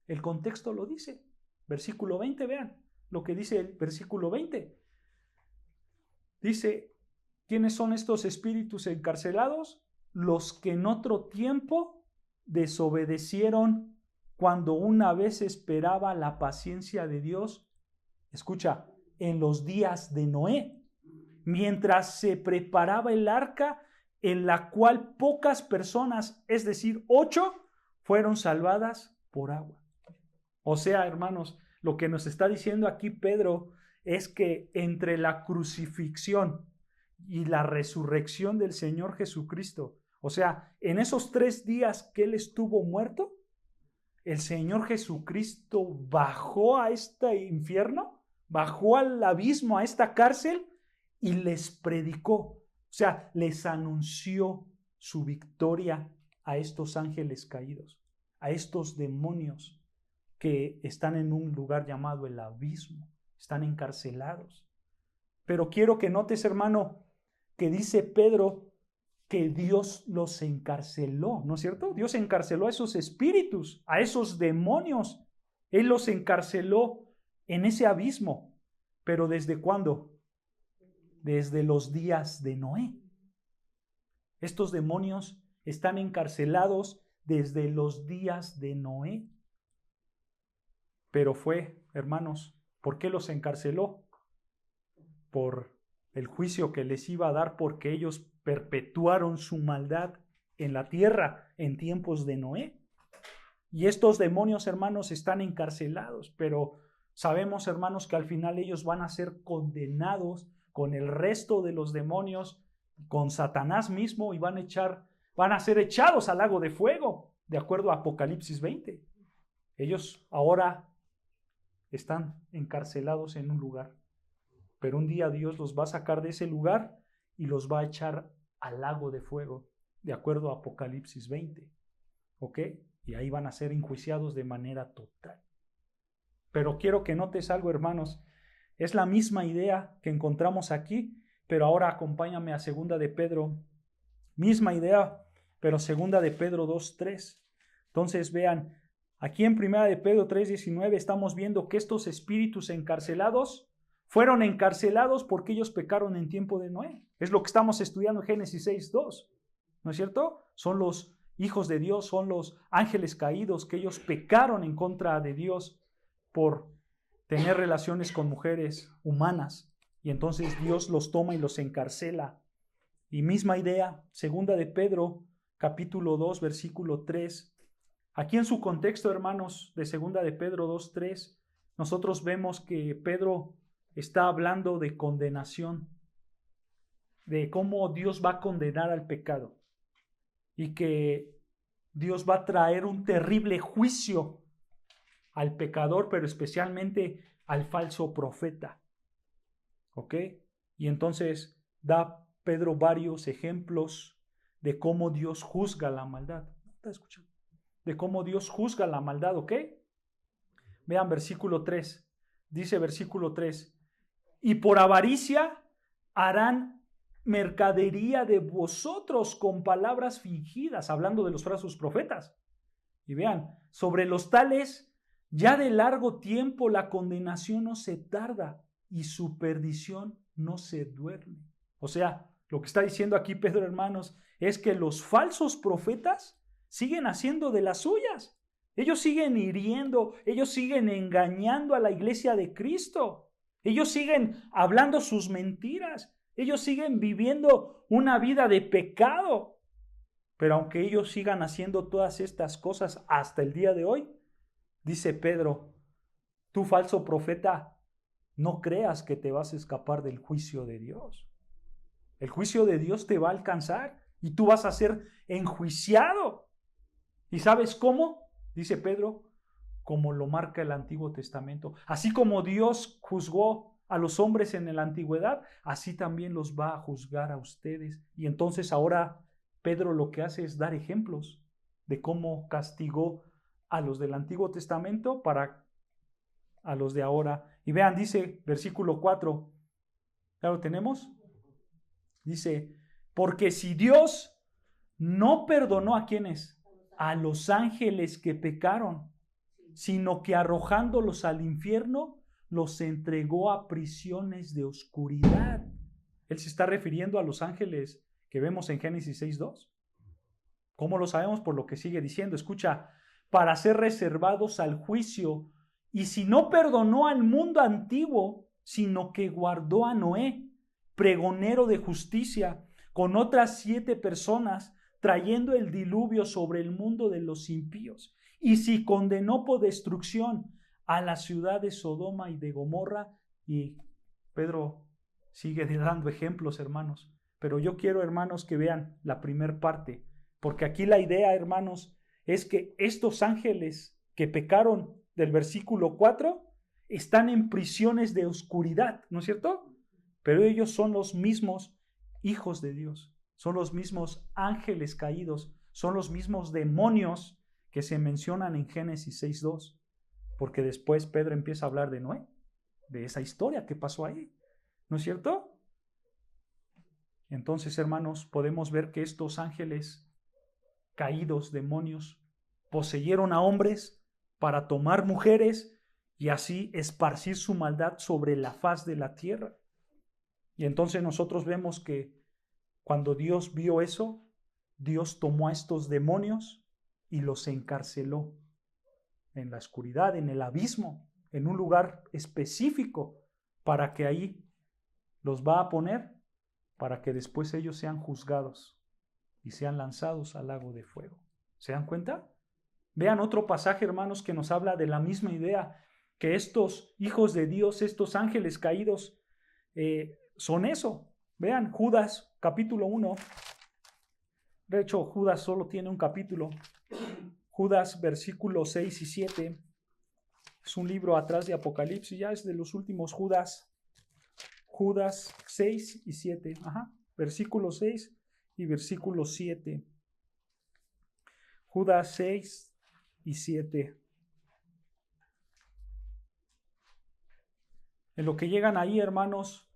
El contexto lo dice. Versículo 20, vean lo que dice el versículo 20. Dice, ¿quiénes son estos espíritus encarcelados? Los que en otro tiempo desobedecieron cuando una vez esperaba la paciencia de Dios. Escucha, en los días de Noé, mientras se preparaba el arca, en la cual pocas personas, es decir, 8, fueron salvadas por agua. O sea, hermanos, lo que nos está diciendo aquí Pedro es que entre la crucifixión y la resurrección del Señor Jesucristo, o sea, en esos 3 días que él estuvo muerto, el Señor Jesucristo bajó a este infierno, bajó al abismo, a esta cárcel, y les predicó, o sea, les anunció su victoria a estos ángeles caídos, a estos demonios que están en un lugar llamado el abismo, están encarcelados. Pero quiero que notes, hermano, que dice Pedro que Dios los encarceló, ¿no es cierto? Dios encarceló a esos espíritus, a esos demonios. Él los encarceló en ese abismo. ¿Pero desde cuándo? Desde los días de Noé. Estos demonios están encarcelados desde los días de Noé. Pero fue, hermanos, ¿por qué los encarceló? Por el juicio que les iba a dar, porque ellos perpetuaron su maldad en la tierra en tiempos de Noé. Y estos demonios, hermanos, están encarcelados, pero sabemos, hermanos, que al final ellos van a ser condenados con el resto de los demonios, con Satanás mismo, y van a ser echados al lago de fuego, de acuerdo a Apocalipsis 20. Ellos ahora están encarcelados en un lugar, pero un día Dios los va a sacar de ese lugar y los va a echar al lago de fuego, de acuerdo a Apocalipsis 20, ¿ok? Y ahí van a ser enjuiciados de manera total. Pero quiero que notes algo, hermanos. Es la misma idea que encontramos aquí, pero ahora acompáñame a 2 de Pedro. Misma idea, pero 2 de Pedro 2:3. Entonces vean, aquí en 1 de Pedro 3:19 estamos viendo que estos espíritus encarcelados fueron encarcelados porque ellos pecaron en tiempo de Noé. Es lo que estamos estudiando en Génesis 6:2. ¿No es cierto? Son los hijos de Dios, son los ángeles caídos, que ellos pecaron en contra de Dios por tener relaciones con mujeres humanas. Y entonces Dios los toma y los encarcela. Y misma idea, 2 de Pedro, capítulo 2, versículo 3. Aquí en su contexto, hermanos, de 2 de Pedro 2:3, nosotros vemos que Pedro está hablando de condenación, de cómo Dios va a condenar al pecado y que Dios va a traer un terrible juicio al pecador, pero especialmente al falso profeta. ¿Ok? Y entonces da Pedro varios ejemplos de cómo Dios juzga la maldad. ¿Está escuchando? De cómo Dios juzga la maldad, ¿ok? Vean versículo 3. Dice versículo 3. Y por avaricia harán mercadería de vosotros con palabras fingidas, hablando de los falsos profetas. Y vean, sobre los tales, ya de largo tiempo la condenación no se tarda y su perdición no se duerme. O sea, lo que está diciendo aquí Pedro, hermanos, es que los falsos profetas siguen haciendo de las suyas. Ellos siguen hiriendo, ellos siguen engañando a la iglesia de Cristo. Ellos siguen hablando sus mentiras. Ellos siguen viviendo una vida de pecado. Pero aunque ellos sigan haciendo todas estas cosas hasta el día de hoy, dice Pedro, tú falso profeta, no creas que te vas a escapar del juicio de Dios. El juicio de Dios te va a alcanzar y tú vas a ser enjuiciado. ¿Y sabes cómo? Dice Pedro, como lo marca el Antiguo Testamento. Así como Dios juzgó a los hombres en la antigüedad, así también los va a juzgar a ustedes. Y entonces ahora Pedro lo que hace es dar ejemplos de cómo castigó a los del Antiguo Testamento para a los de ahora. Y vean, dice versículo 4, ¿ya lo tenemos? Dice, porque si Dios no perdonó a quienes, a los ángeles que pecaron, sino que arrojándolos al infierno, los entregó a prisiones de oscuridad. Él se está refiriendo a los ángeles que vemos en Génesis 6:2. ¿Cómo lo sabemos? Por lo que sigue diciendo. Escucha, para ser reservados al juicio, y si no perdonó al mundo antiguo, sino que guardó a Noé, pregonero de justicia, con otras 7 personas, trayendo el diluvio sobre el mundo de los impíos. Y si condenó por destrucción a la ciudad de Sodoma y de Gomorra, y Pedro sigue dando ejemplos, hermanos. Pero yo quiero, hermanos, que vean la primera parte, porque aquí la idea, hermanos, es que estos ángeles que pecaron del versículo 4 están en prisiones de oscuridad, ¿no es cierto? Pero ellos son los mismos hijos de Dios, son los mismos ángeles caídos, son los mismos demonios que se mencionan en Génesis 6:2, porque después Pedro empieza a hablar de Noé, de esa historia que pasó ahí, ¿no es cierto? Entonces, hermanos, podemos ver que estos ángeles caídos, demonios, poseyeron a hombres para tomar mujeres y así esparcir su maldad sobre la faz de la tierra. Y entonces nosotros vemos que cuando Dios vio eso, Dios tomó a estos demonios y los encarceló en la oscuridad, en el abismo, en un lugar específico, para que ahí los va a poner, para que después ellos sean juzgados y sean lanzados al lago de fuego. ¿Se dan cuenta? Vean otro pasaje, hermanos, que nos habla de la misma idea, que estos hijos de Dios, estos ángeles caídos, son eso. Vean, Judas, capítulo 1. De hecho, Judas solo tiene un capítulo. Judas, versículos 6 y 7. Es un libro atrás de Apocalipsis, ya es de los últimos Judas. Judas 6 y 7. Versículo 6 y versículo 7. Judas 6 y 7. En lo que llegan ahí, hermanos,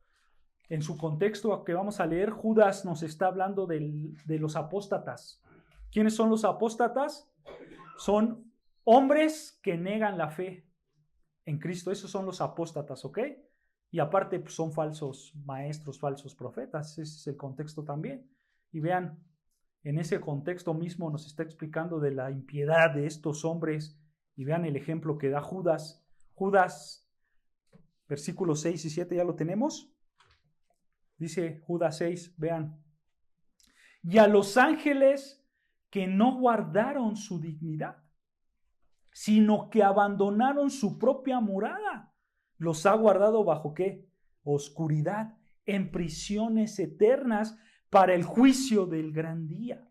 en su contexto que vamos a leer, Judas nos está hablando de los apóstatas. ¿Quiénes son los apóstatas? Son hombres que negan la fe en Cristo. Esos son los apóstatas, ¿ok? Y aparte pues, son falsos maestros, falsos profetas. Ese es el contexto también. Y vean, en ese contexto mismo nos está explicando de la impiedad de estos hombres. Y vean el ejemplo que da Judas. Judas, versículos 6 y 7, ¿ya lo tenemos? Dice Judas 6, vean. Y a los ángeles que no guardaron su dignidad, sino que abandonaron su propia morada, los ha guardado bajo ¿qué? Oscuridad, en prisiones eternas para el juicio del gran día.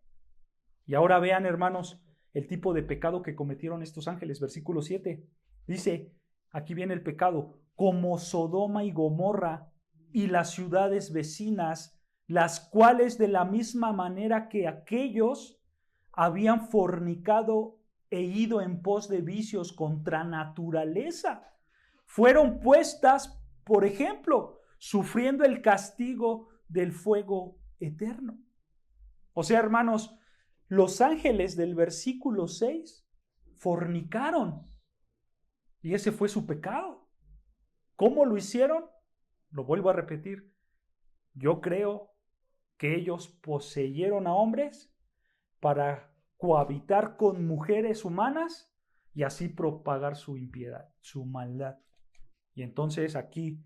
Y ahora vean, hermanos, el tipo de pecado que cometieron estos ángeles. Versículo 7 dice, aquí viene el pecado, como Sodoma y Gomorra y las ciudades vecinas, las cuales de la misma manera que aquellos habían fornicado e ido en pos de vicios contra naturaleza, fueron puestas, por ejemplo, sufriendo el castigo del fuego eterno. O sea, hermanos, los ángeles del versículo 6 fornicaron y ese fue su pecado. ¿Cómo lo hicieron? Lo vuelvo a repetir. Yo creo que ellos poseyeron a hombres para cohabitar con mujeres humanas y así propagar su impiedad, su maldad. Y entonces aquí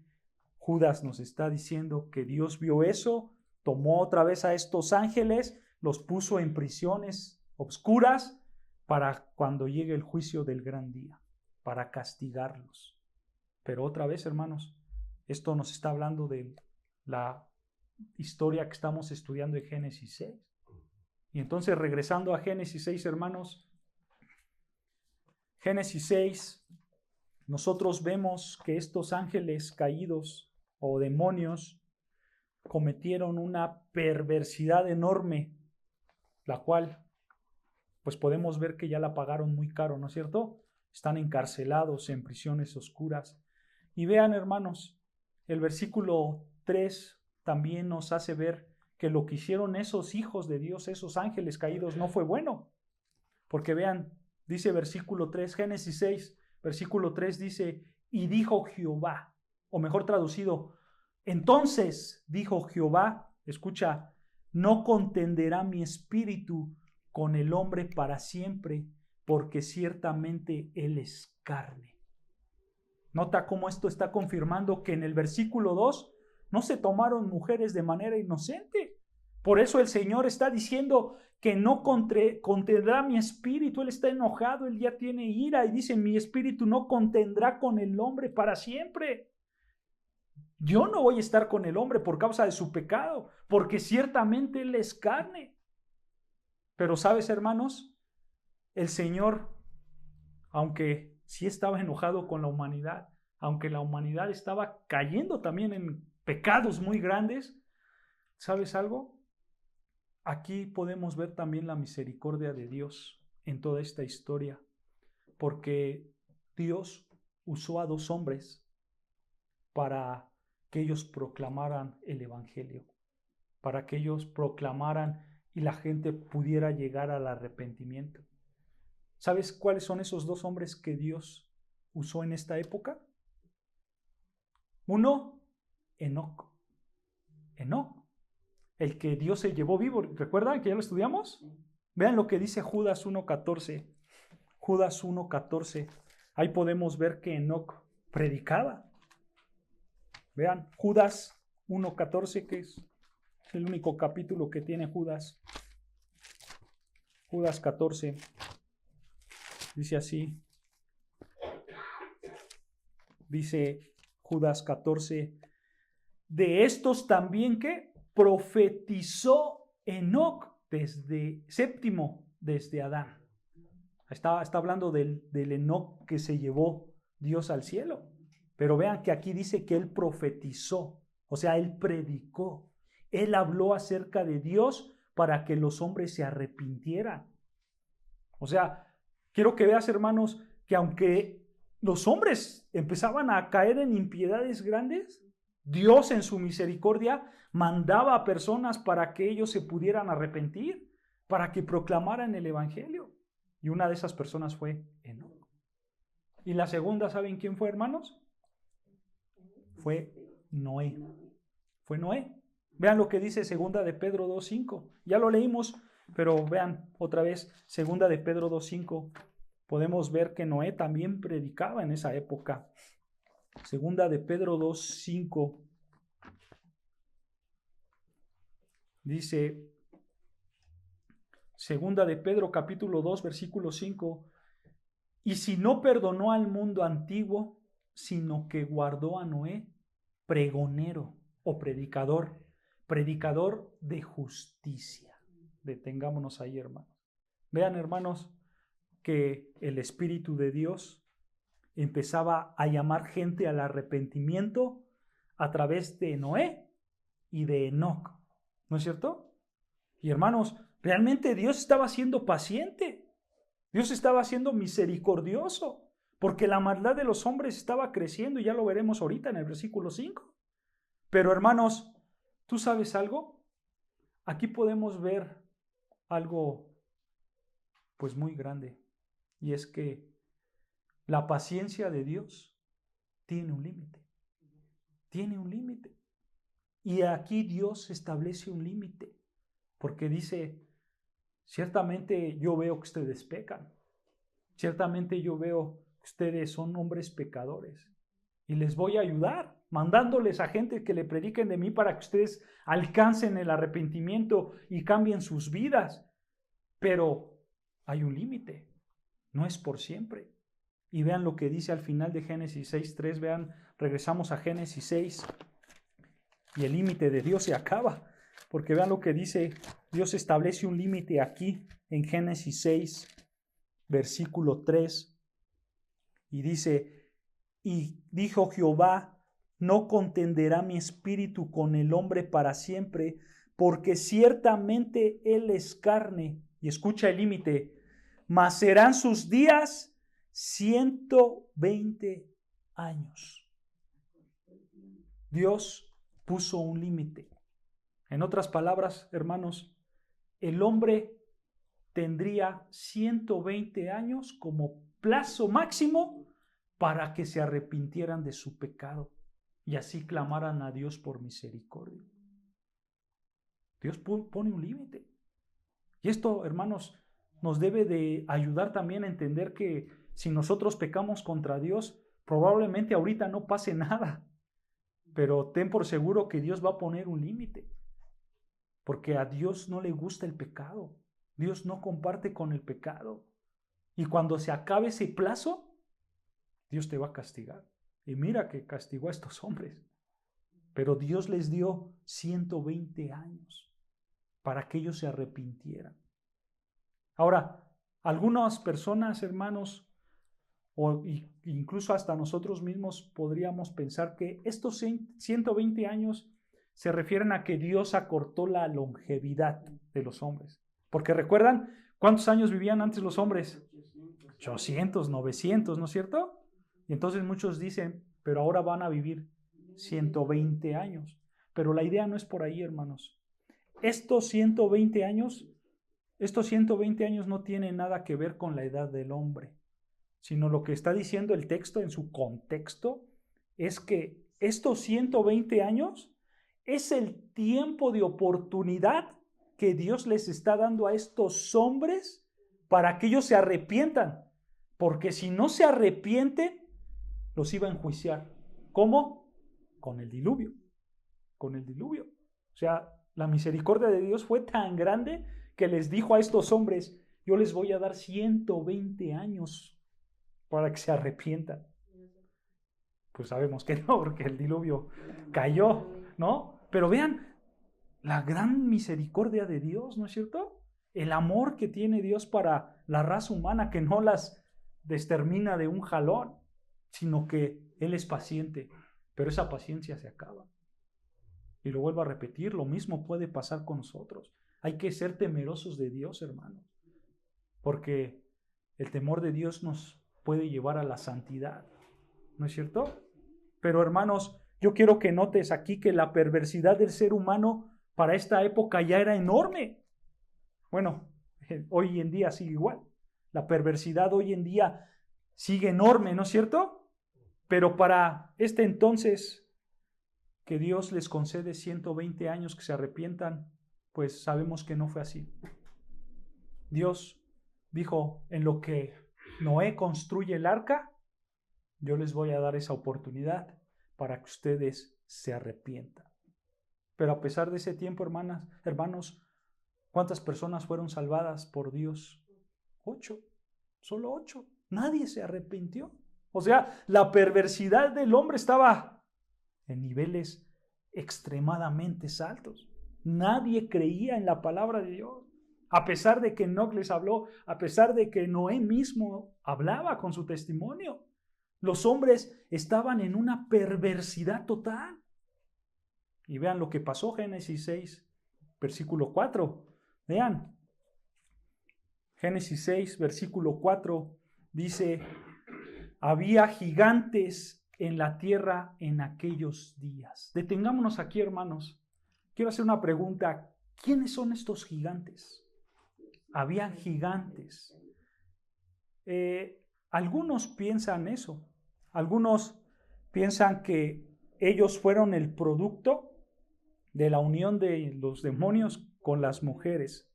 Judas nos está diciendo que Dios vio eso, tomó otra vez a estos ángeles, los puso en prisiones obscuras para cuando llegue el juicio del gran día, para castigarlos. Pero otra vez, hermanos, esto nos está hablando de la historia que estamos estudiando en Génesis 6. Y entonces, regresando a Génesis 6, hermanos, Génesis 6, nosotros vemos que estos ángeles caídos o demonios cometieron una perversidad enorme, la cual, pues podemos ver que ya la pagaron muy caro, ¿no es cierto? Están encarcelados en prisiones oscuras. Y vean, hermanos, el versículo 3 también nos hace ver que lo que hicieron esos hijos de Dios, esos ángeles caídos, no fue bueno. Porque vean, dice versículo 3, Génesis 6, versículo 3 dice, y dijo Jehová, o mejor traducido, entonces dijo Jehová, escucha, no contenderá mi espíritu con el hombre para siempre, porque ciertamente él es carne. Nota cómo esto está confirmando que en el versículo 2 no se tomaron mujeres de manera inocente. Por eso el Señor está diciendo que no contendrá mi espíritu. Él está enojado, él ya tiene ira y dice, mi espíritu no contendrá con el hombre para siempre. Yo no voy a estar con el hombre por causa de su pecado, porque ciertamente él es carne. Pero sabes, hermanos, el Señor, aunque sí estaba enojado con la humanidad, aunque la humanidad estaba cayendo también en pecados muy grandes, ¿sabes algo? Aquí podemos ver también la misericordia de Dios en toda esta historia, porque Dios usó a dos hombres para que ellos proclamaran el evangelio, para que ellos proclamaran y la gente pudiera llegar al arrepentimiento. ¿Sabes cuáles son esos dos hombres que Dios usó en esta época? Uno, Enoc. Enoc, el que Dios se llevó vivo. ¿Recuerdan que ya lo estudiamos? Vean lo que dice Judas 1:14. Judas 1:14. Ahí podemos ver que Enoc predicaba. Vean, Judas 1:14, que es el único capítulo que tiene Judas. Judas 14. Dice así. Dice Judas 14. De estos también que profetizó Enoc desde séptimo, desde Adán. Está hablando del Enoc que se llevó Dios al cielo. Pero vean que aquí dice que él profetizó, o sea, él predicó. Él habló acerca de Dios para que los hombres se arrepintieran. O sea, quiero que veas, hermanos, que aunque los hombres empezaban a caer en impiedades grandes, Dios en su misericordia mandaba a personas para que ellos se pudieran arrepentir, para que proclamaran el evangelio. Y una de esas personas fue Enoc. Y la segunda, ¿saben quién fue, hermanos? Fue Noé. Fue Noé. Vean lo que dice segunda de Pedro 2:5. Ya lo leímos, pero vean otra vez segunda de Pedro 2:5. Podemos ver que Noé también predicaba en esa época. Segunda de Pedro 2:5. Dice, segunda de Pedro capítulo 2, versículo 5. Y si no perdonó al mundo antiguo, sino que guardó a Noé, pregonero o predicador de justicia. Detengámonos ahí, hermanos. Vean, hermanos, que el Espíritu de Dios empezaba a llamar gente al arrepentimiento a través de Noé y de Enoc. ¿No es cierto? Y hermanos, realmente Dios estaba siendo paciente. Dios estaba siendo misericordioso, porque la maldad de los hombres estaba creciendo, y ya lo veremos ahorita en el versículo 5. Pero hermanos, ¿tú sabes algo? Aquí podemos ver algo pues muy grande, y es que la paciencia de Dios tiene un límite. Tiene un límite. Y aquí Dios establece un límite, porque dice, ciertamente yo veo que ustedes pecan. Ciertamente yo veo que ustedes son hombres pecadores. Y les voy a ayudar, mandándoles a gente que le prediquen de mí para que ustedes alcancen el arrepentimiento y cambien sus vidas. Pero hay un límite. No es por siempre. Y vean lo que dice al final de Génesis 6:3. Vean, regresamos a Génesis 6. Y el límite de Dios se acaba. Porque vean lo que dice. Dios establece un límite aquí en Génesis 6, versículo 3. Y dice, y dijo Jehová, no contenderá mi espíritu con el hombre para siempre, porque ciertamente él es carne. Y escucha el límite, mas serán sus días 120 años. Dios puso un límite. En otras palabras, hermanos, el hombre tendría 120 años como plazo máximo para que se arrepintieran de su pecado y así clamaran a Dios por misericordia. Dios pone un límite. Y esto, hermanos, nos debe de ayudar también a entender que si nosotros pecamos contra Dios, probablemente ahorita no pase nada, pero ten por seguro que Dios va a poner un límite, porque a Dios no le gusta el pecado. Dios no comparte con el pecado. Y cuando se acabe ese plazo, Dios te va a castigar. Y mira que castigó a estos hombres. Pero Dios les dio 120 años para que ellos se arrepintieran. Ahora, algunas personas, hermanos, o incluso hasta nosotros mismos podríamos pensar que estos 120 años se refieren a que Dios acortó la longevidad de los hombres. Porque recuerdan, ¿cuántos años vivían antes los hombres? 800, 900, ¿no es cierto? Y entonces muchos dicen, pero ahora van a vivir 120 años. Pero la idea no es por ahí, hermanos. Estos 120 años no tienen nada que ver con la edad del hombre, sino lo que está diciendo el texto en su contexto es que estos 120 años es el tiempo de oportunidad que Dios les está dando a estos hombres para que ellos se arrepientan, porque si no se arrepienten, los iba a enjuiciar. ¿Cómo? Con el diluvio. Con el diluvio. O sea, la misericordia de Dios fue tan grande que les dijo a estos hombres, yo les voy a dar 120 años para que se arrepientan. Pues sabemos que no, porque el diluvio cayó, ¿no? Pero vean la gran misericordia de Dios, ¿no es cierto? El amor que tiene Dios para la raza humana, que no las extermina de un jalón, sino que Él es paciente, pero esa paciencia se acaba. Y lo vuelvo a repetir, lo mismo puede pasar con nosotros. Hay que ser temerosos de Dios, hermanos, porque el temor de Dios nos puede llevar a la santidad. ¿No es cierto? Pero hermanos, yo quiero que notes aquí que la perversidad del ser humano para esta época ya era enorme. Bueno, hoy en día sigue igual. La perversidad hoy en día sigue enorme, ¿no es cierto? Pero para este entonces, que Dios les concede 120 años que se arrepientan, pues sabemos que no fue así. Dios dijo, en lo que Noé construye el arca, yo les voy a dar esa oportunidad para que ustedes se arrepientan. Pero a pesar de ese tiempo, hermanos, ¿cuántas personas fueron salvadas por Dios? 8, solo 8. Nadie se arrepintió. O sea, la perversidad del hombre estaba en niveles extremadamente altos. Nadie creía en la palabra de Dios. A pesar de que Enoc les habló, a pesar de que Noé mismo hablaba con su testimonio, los hombres estaban en una perversidad total. Y vean lo que pasó, Génesis 6, versículo 4. Vean, Génesis 6, versículo 4, dice, había gigantes en la tierra en aquellos días. Detengámonos aquí, hermanos. Quiero hacer una pregunta. ¿Quiénes son estos gigantes? Habían gigantes. Algunos piensan eso. Algunos piensan que ellos fueron el producto de la unión de los demonios con las mujeres.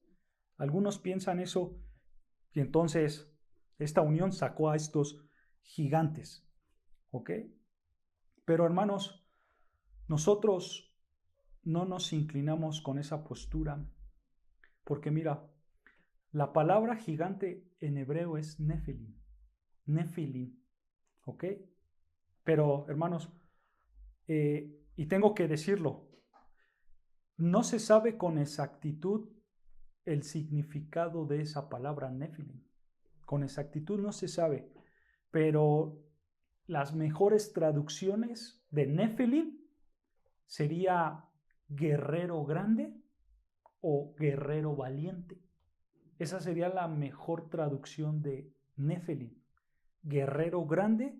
Algunos piensan eso y entonces esta unión sacó a estos gigantes. ¿Ok? Pero hermanos, nosotros no nos inclinamos con esa postura porque mira, la palabra gigante en hebreo es Nefilim. Nefilim. ¿Ok? Pero, hermanos, y tengo que decirlo, no se sabe con exactitud el significado de esa palabra Nefilim. Con exactitud no se sabe, pero las mejores traducciones de Nefilim sería guerrero grande o guerrero valiente. Esa sería la mejor traducción de Nefilim. Guerrero grande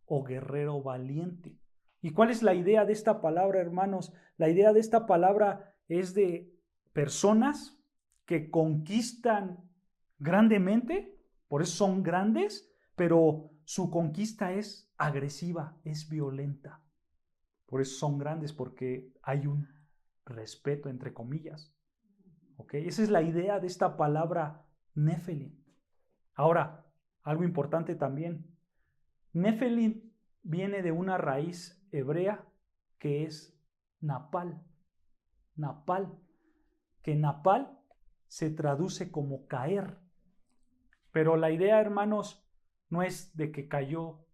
o guerrero valiente. ¿Y cuál es la idea de esta palabra, hermanos? La idea de esta palabra es de personas que conquistan grandemente, por eso son grandes, pero su conquista es agresiva, es violenta. Por eso son grandes, porque hay un respeto, entre comillas. ¿Ok? Esa es la idea de esta palabra Nefilim. Ahora, algo importante también. Nefilim viene de una raíz hebrea que es napal. Napal. Que napal se traduce como caer. Pero la idea, hermanos, no es de que cayó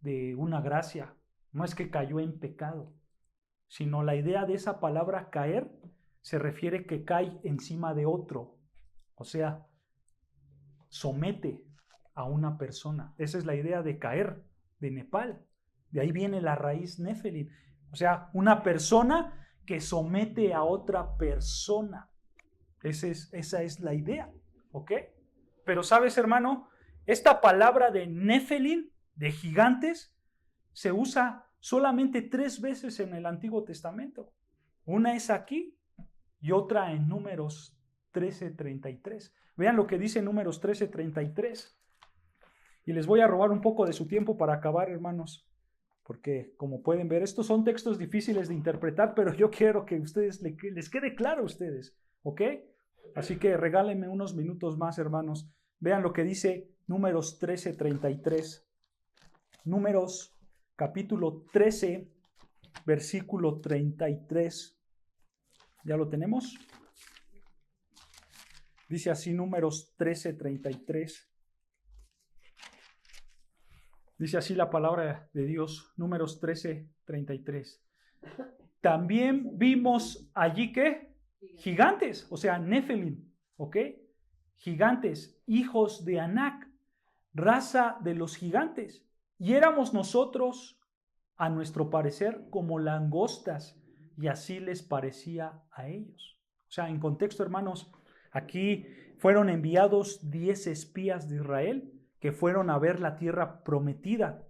de una gracia, no es que cayó en pecado, sino la idea de esa palabra caer se refiere que cae encima de otro, o sea, somete a una persona. Esa es la idea de caer, de Nepal. De ahí viene la raíz Nefilim. O sea, una persona que somete a otra persona. Esa es la idea. ¿Ok? Pero sabes, hermano, esta palabra de Nefilim, de gigantes, se usa solamente 3 veces en el Antiguo Testamento. Una es aquí y otra en Números 13:33. Vean lo que dice Números 13:33. Y les voy a robar un poco de su tiempo para acabar, hermanos, porque como pueden ver, estos son textos difíciles de interpretar, pero yo quiero que ustedes les quede claro a ustedes, ¿ok? Así que regálenme unos minutos más, hermanos. Vean lo que dice Números 13:33. Números capítulo 13, versículo 33. ¿Ya lo tenemos? Dice así Números 13:33. Dice así la palabra de Dios, Números 13:33. También vimos allí que gigantes, o sea, Nefilim, ¿ok? Gigantes, hijos de Anac, raza de los gigantes. Y éramos nosotros, a nuestro parecer, como langostas, y así les parecía a ellos. O sea, en contexto, hermanos, aquí fueron enviados 10 espías de Israel que fueron a ver la tierra prometida.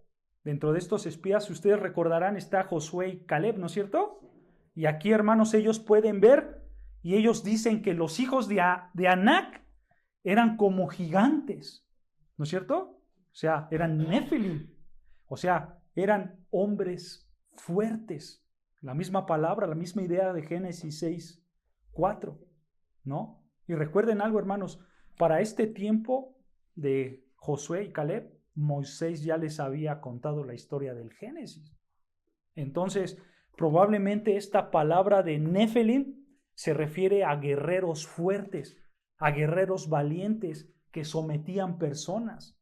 Dentro de estos espías, si ustedes recordarán, está Josué y Caleb, ¿no es cierto? Y aquí, hermanos, ellos pueden ver y ellos dicen que los hijos de Anac eran como gigantes, ¿no es cierto? O sea, eran Nefilim, o sea, eran hombres fuertes. La misma palabra, la misma idea de Génesis 6:4, ¿no? Y recuerden algo, hermanos, para este tiempo de Josué y Caleb, Moisés ya les había contado la historia del Génesis. Entonces, probablemente esta palabra de Nefilim se refiere a guerreros fuertes, a guerreros valientes que sometían personas.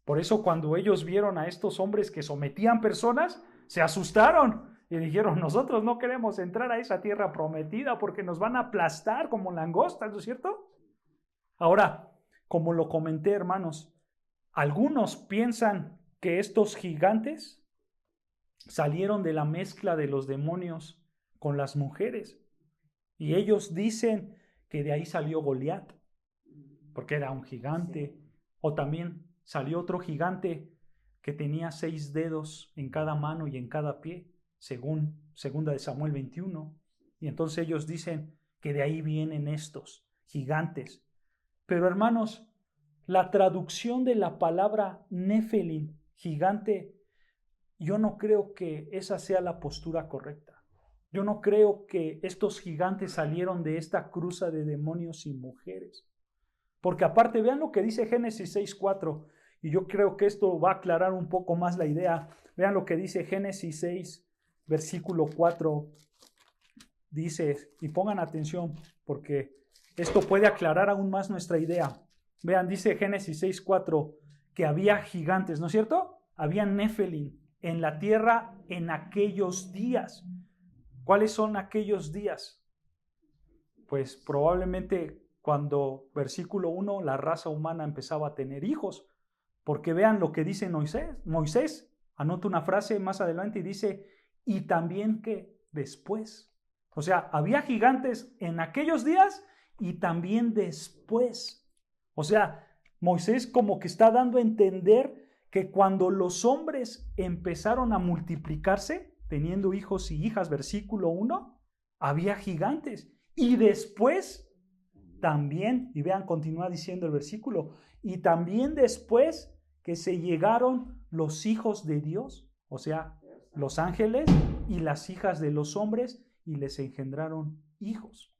Por eso cuando ellos vieron a estos hombres que sometían personas, se asustaron y dijeron, nosotros no queremos entrar a esa tierra prometida porque nos van a aplastar como langostas, ¿no es cierto? Ahora, como lo comenté, hermanos, algunos piensan que estos gigantes salieron de la mezcla de los demonios con las mujeres. Y ellos dicen que de ahí salió Goliat, porque era un gigante. Sí. O también salió otro gigante que tenía 6 dedos en cada mano y en cada pie, según 2 Samuel 21. Y entonces ellos dicen que de ahí vienen estos gigantes. Pero hermanos, la traducción de la palabra Nefilim, gigante, yo no creo que esa sea la postura correcta. Yo no creo que estos gigantes salieron de esta cruza de demonios y mujeres. Porque aparte, vean lo que dice Génesis 6:4, y yo creo que esto va a aclarar un poco más la idea. Vean lo que dice Génesis 6, versículo 4. Dice, y pongan atención, porque esto puede aclarar aún más nuestra idea. Vean, dice Génesis 6:4, que había gigantes, ¿no es cierto? Había Nefilim en la tierra en aquellos días. ¿Cuáles son aquellos días? Pues probablemente cuando, versículo 1, la raza humana empezaba a tener hijos. Porque vean lo que dice Moisés. Anota una frase más adelante y dice, y también que después. O sea, había gigantes en aquellos días y también después. O sea, Moisés como que está dando a entender que cuando los hombres empezaron a multiplicarse, teniendo hijos y hijas, versículo 1, había gigantes. Y después también, y vean, continúa diciendo el versículo, y también después que se llegaron los hijos de Dios, o sea, los ángeles y las hijas de los hombres, y les engendraron hijos.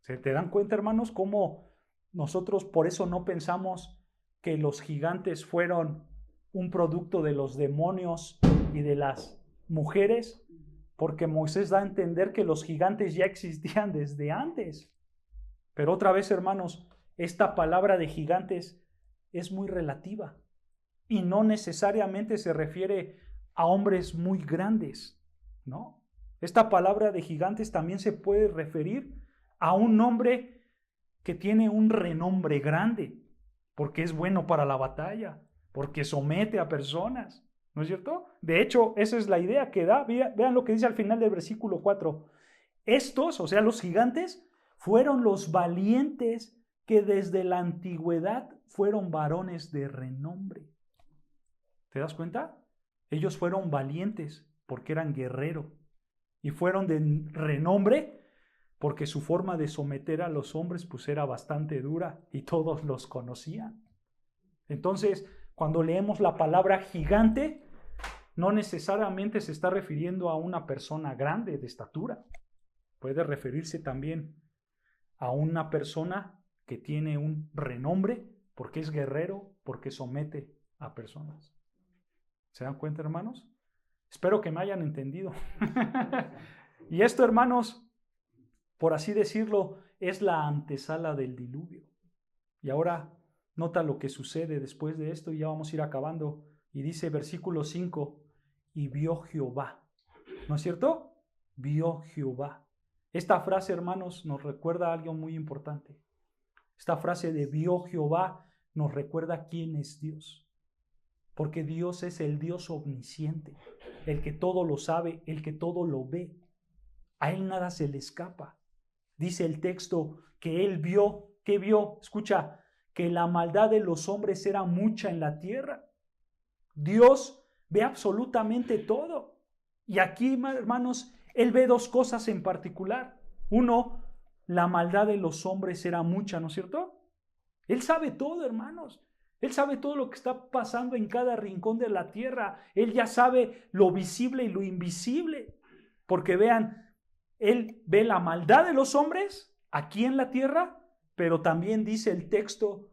¿Se te dan cuenta, hermanos, cómo nosotros por eso no pensamos que los gigantes fueron un producto de los demonios y de las mujeres? Porque Moisés da a entender que los gigantes ya existían desde antes. Pero otra vez, hermanos, esta palabra de gigantes es muy relativa y no necesariamente se refiere a hombres muy grandes, ¿no? Esta palabra de gigantes también se puede referir a un hombre que tiene un renombre grande, porque es bueno para la batalla, porque somete a personas, ¿no es cierto? De hecho, esa es la idea que da. Vean lo que dice al final del versículo 4. Estos, o sea, los gigantes, fueron los valientes que desde la antigüedad fueron varones de renombre. ¿Te das cuenta? Ellos fueron valientes porque eran guerreros y fueron de renombre porque su forma de someter a los hombres pues era bastante dura y todos los conocían. Entonces, cuando leemos la palabra gigante, no necesariamente se está refiriendo a una persona grande de estatura. Puede referirse también a una persona que tiene un renombre porque es guerrero, porque somete a personas. ¿Se dan cuenta, hermanos? Espero que me hayan entendido. Y esto, hermanos, por así decirlo, es la antesala del diluvio. Y ahora nota lo que sucede después de esto y ya vamos a ir acabando. Y dice versículo 5, y vio Jehová. ¿No es cierto? Vio Jehová. Esta frase, hermanos, nos recuerda a algo muy importante. Esta frase de vio Jehová nos recuerda quién es Dios. Porque Dios es el Dios omnisciente, el que todo lo sabe, el que todo lo ve. A Él nada se le escapa. Dice el texto que Él vio, ¿qué vio? Escucha, que la maldad de los hombres era mucha en la tierra. Dios ve absolutamente todo. Y aquí, hermanos, Él ve dos cosas en particular. Uno, la maldad de los hombres era mucha, ¿no es cierto? Él sabe todo, hermanos. Él sabe todo lo que está pasando en cada rincón de la tierra. Él ya sabe lo visible y lo invisible. Porque vean, Él ve la maldad de los hombres aquí en la tierra, pero también dice el texto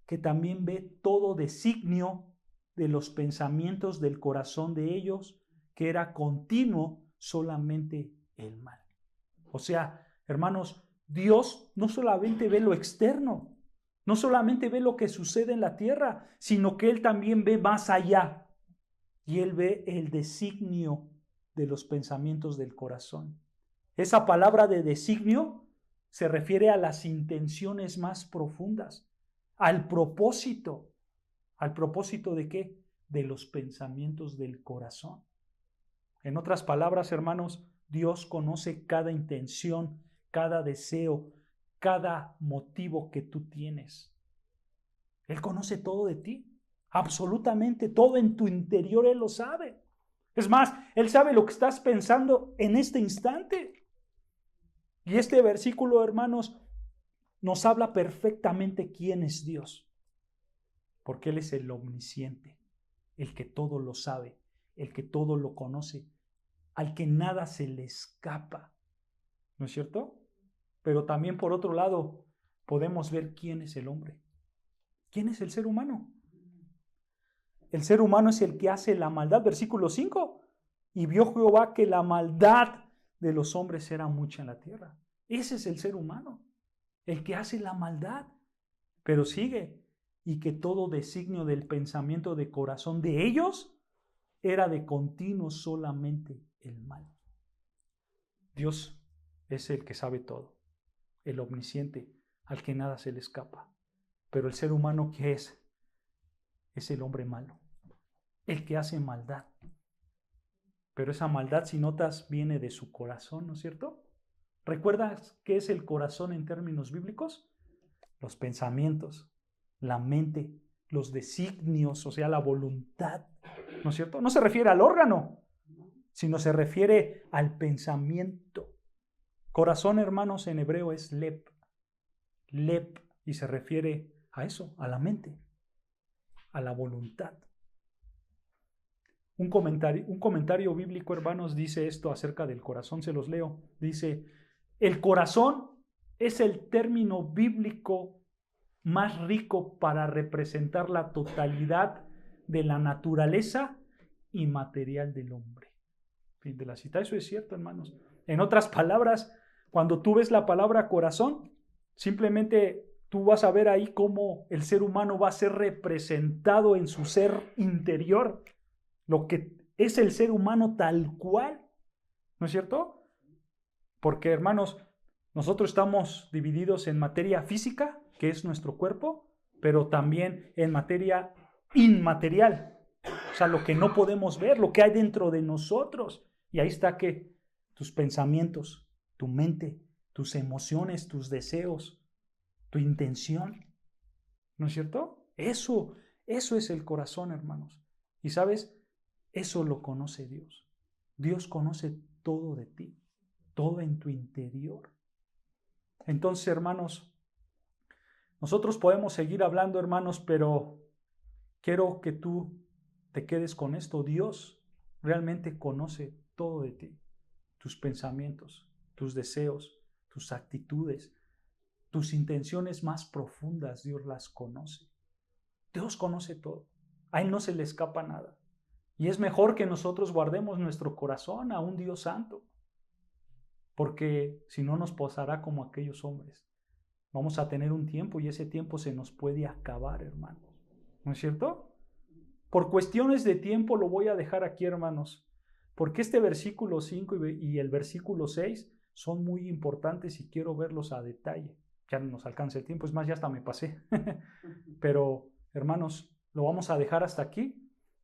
que también ve todo designio de los pensamientos del corazón de ellos, que era continuo solamente el mal. O sea, hermanos, Dios no solamente ve lo externo, no solamente ve lo que sucede en la tierra, sino que Él también ve más allá. Y Él ve el designio de los pensamientos del corazón. Esa palabra de designio se refiere a las intenciones más profundas, al propósito. ¿Al propósito de qué? De los pensamientos del corazón. En otras palabras, hermanos, Dios conoce cada intención, cada deseo, cada motivo que tú tienes. Él conoce todo de ti, absolutamente todo en tu interior Él lo sabe. Es más, Él sabe lo que estás pensando en este instante. Y este versículo, hermanos, nos habla perfectamente quién es Dios. Porque Él es el omnisciente, el que todo lo sabe, el que todo lo conoce, al que nada se le escapa. ¿No es cierto? Pero también por otro lado podemos ver quién es el hombre. ¿Quién es el ser humano? El ser humano es el que hace la maldad. Versículo 5. Y vio Jehová que la maldad de los hombres era mucha en la tierra. Ese es el ser humano, el que hace la maldad. Pero sigue. Y que todo designio del pensamiento de corazón de ellos era de continuo solamente el mal. Dios es el que sabe todo, el omnisciente, al que nada se le escapa. Pero el ser humano, ¿qué es? Es el hombre malo, el que hace maldad. Pero esa maldad, si notas, viene de su corazón, ¿no es cierto? ¿Recuerdas qué es el corazón en términos bíblicos? Los pensamientos, la mente, los designios, o sea, la voluntad, ¿no es cierto? No se refiere al órgano, sino se refiere al pensamiento. Corazón, hermanos, en hebreo es lep, y se refiere a eso, a la mente, a la voluntad. Un comentario bíblico, hermanos, dice esto acerca del corazón, se los leo. Dice, el corazón es el término bíblico más rico para representar la totalidad de la naturaleza inmaterial del hombre. Fin de la cita. Eso es cierto, hermanos. En otras palabras, cuando tú ves la palabra corazón, simplemente tú vas a ver ahí cómo el ser humano va a ser representado en su ser interior, lo que es el ser humano tal cual, ¿no es cierto? Porque, hermanos, nosotros estamos divididos en materia física, que es nuestro cuerpo, pero también en materia inmaterial, o sea, lo que no podemos ver, lo que hay dentro de nosotros. Y ahí está que tus pensamientos, tu mente, tus emociones, tus deseos, tu intención, ¿no es cierto? Eso es el corazón, hermanos. Y sabes, eso lo conoce Dios. Dios conoce todo de ti, todo en tu interior. Entonces, hermanos, nosotros podemos seguir hablando, hermanos, pero quiero que tú te quedes con esto. Dios realmente conoce todo de ti, tus pensamientos, tus deseos, tus actitudes, tus intenciones más profundas. Dios las conoce. Dios conoce todo. A Él no se le escapa nada. Y es mejor que nosotros guardemos nuestro corazón a un Dios santo, porque si no nos pasará como aquellos hombres. Vamos a tener un tiempo y ese tiempo se nos puede acabar, hermanos. ¿No es cierto? Por cuestiones de tiempo lo voy a dejar aquí, hermanos, porque este versículo 5 y el versículo 6 son muy importantes y quiero verlos a detalle. Ya no nos alcanza el tiempo, es más, ya hasta me pasé. Pero, hermanos, lo vamos a dejar hasta aquí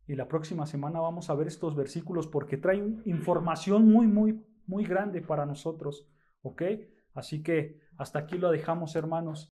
y la próxima semana vamos a ver estos versículos porque traen información muy grande para nosotros, ¿ok? Así que hasta aquí lo dejamos, hermanos.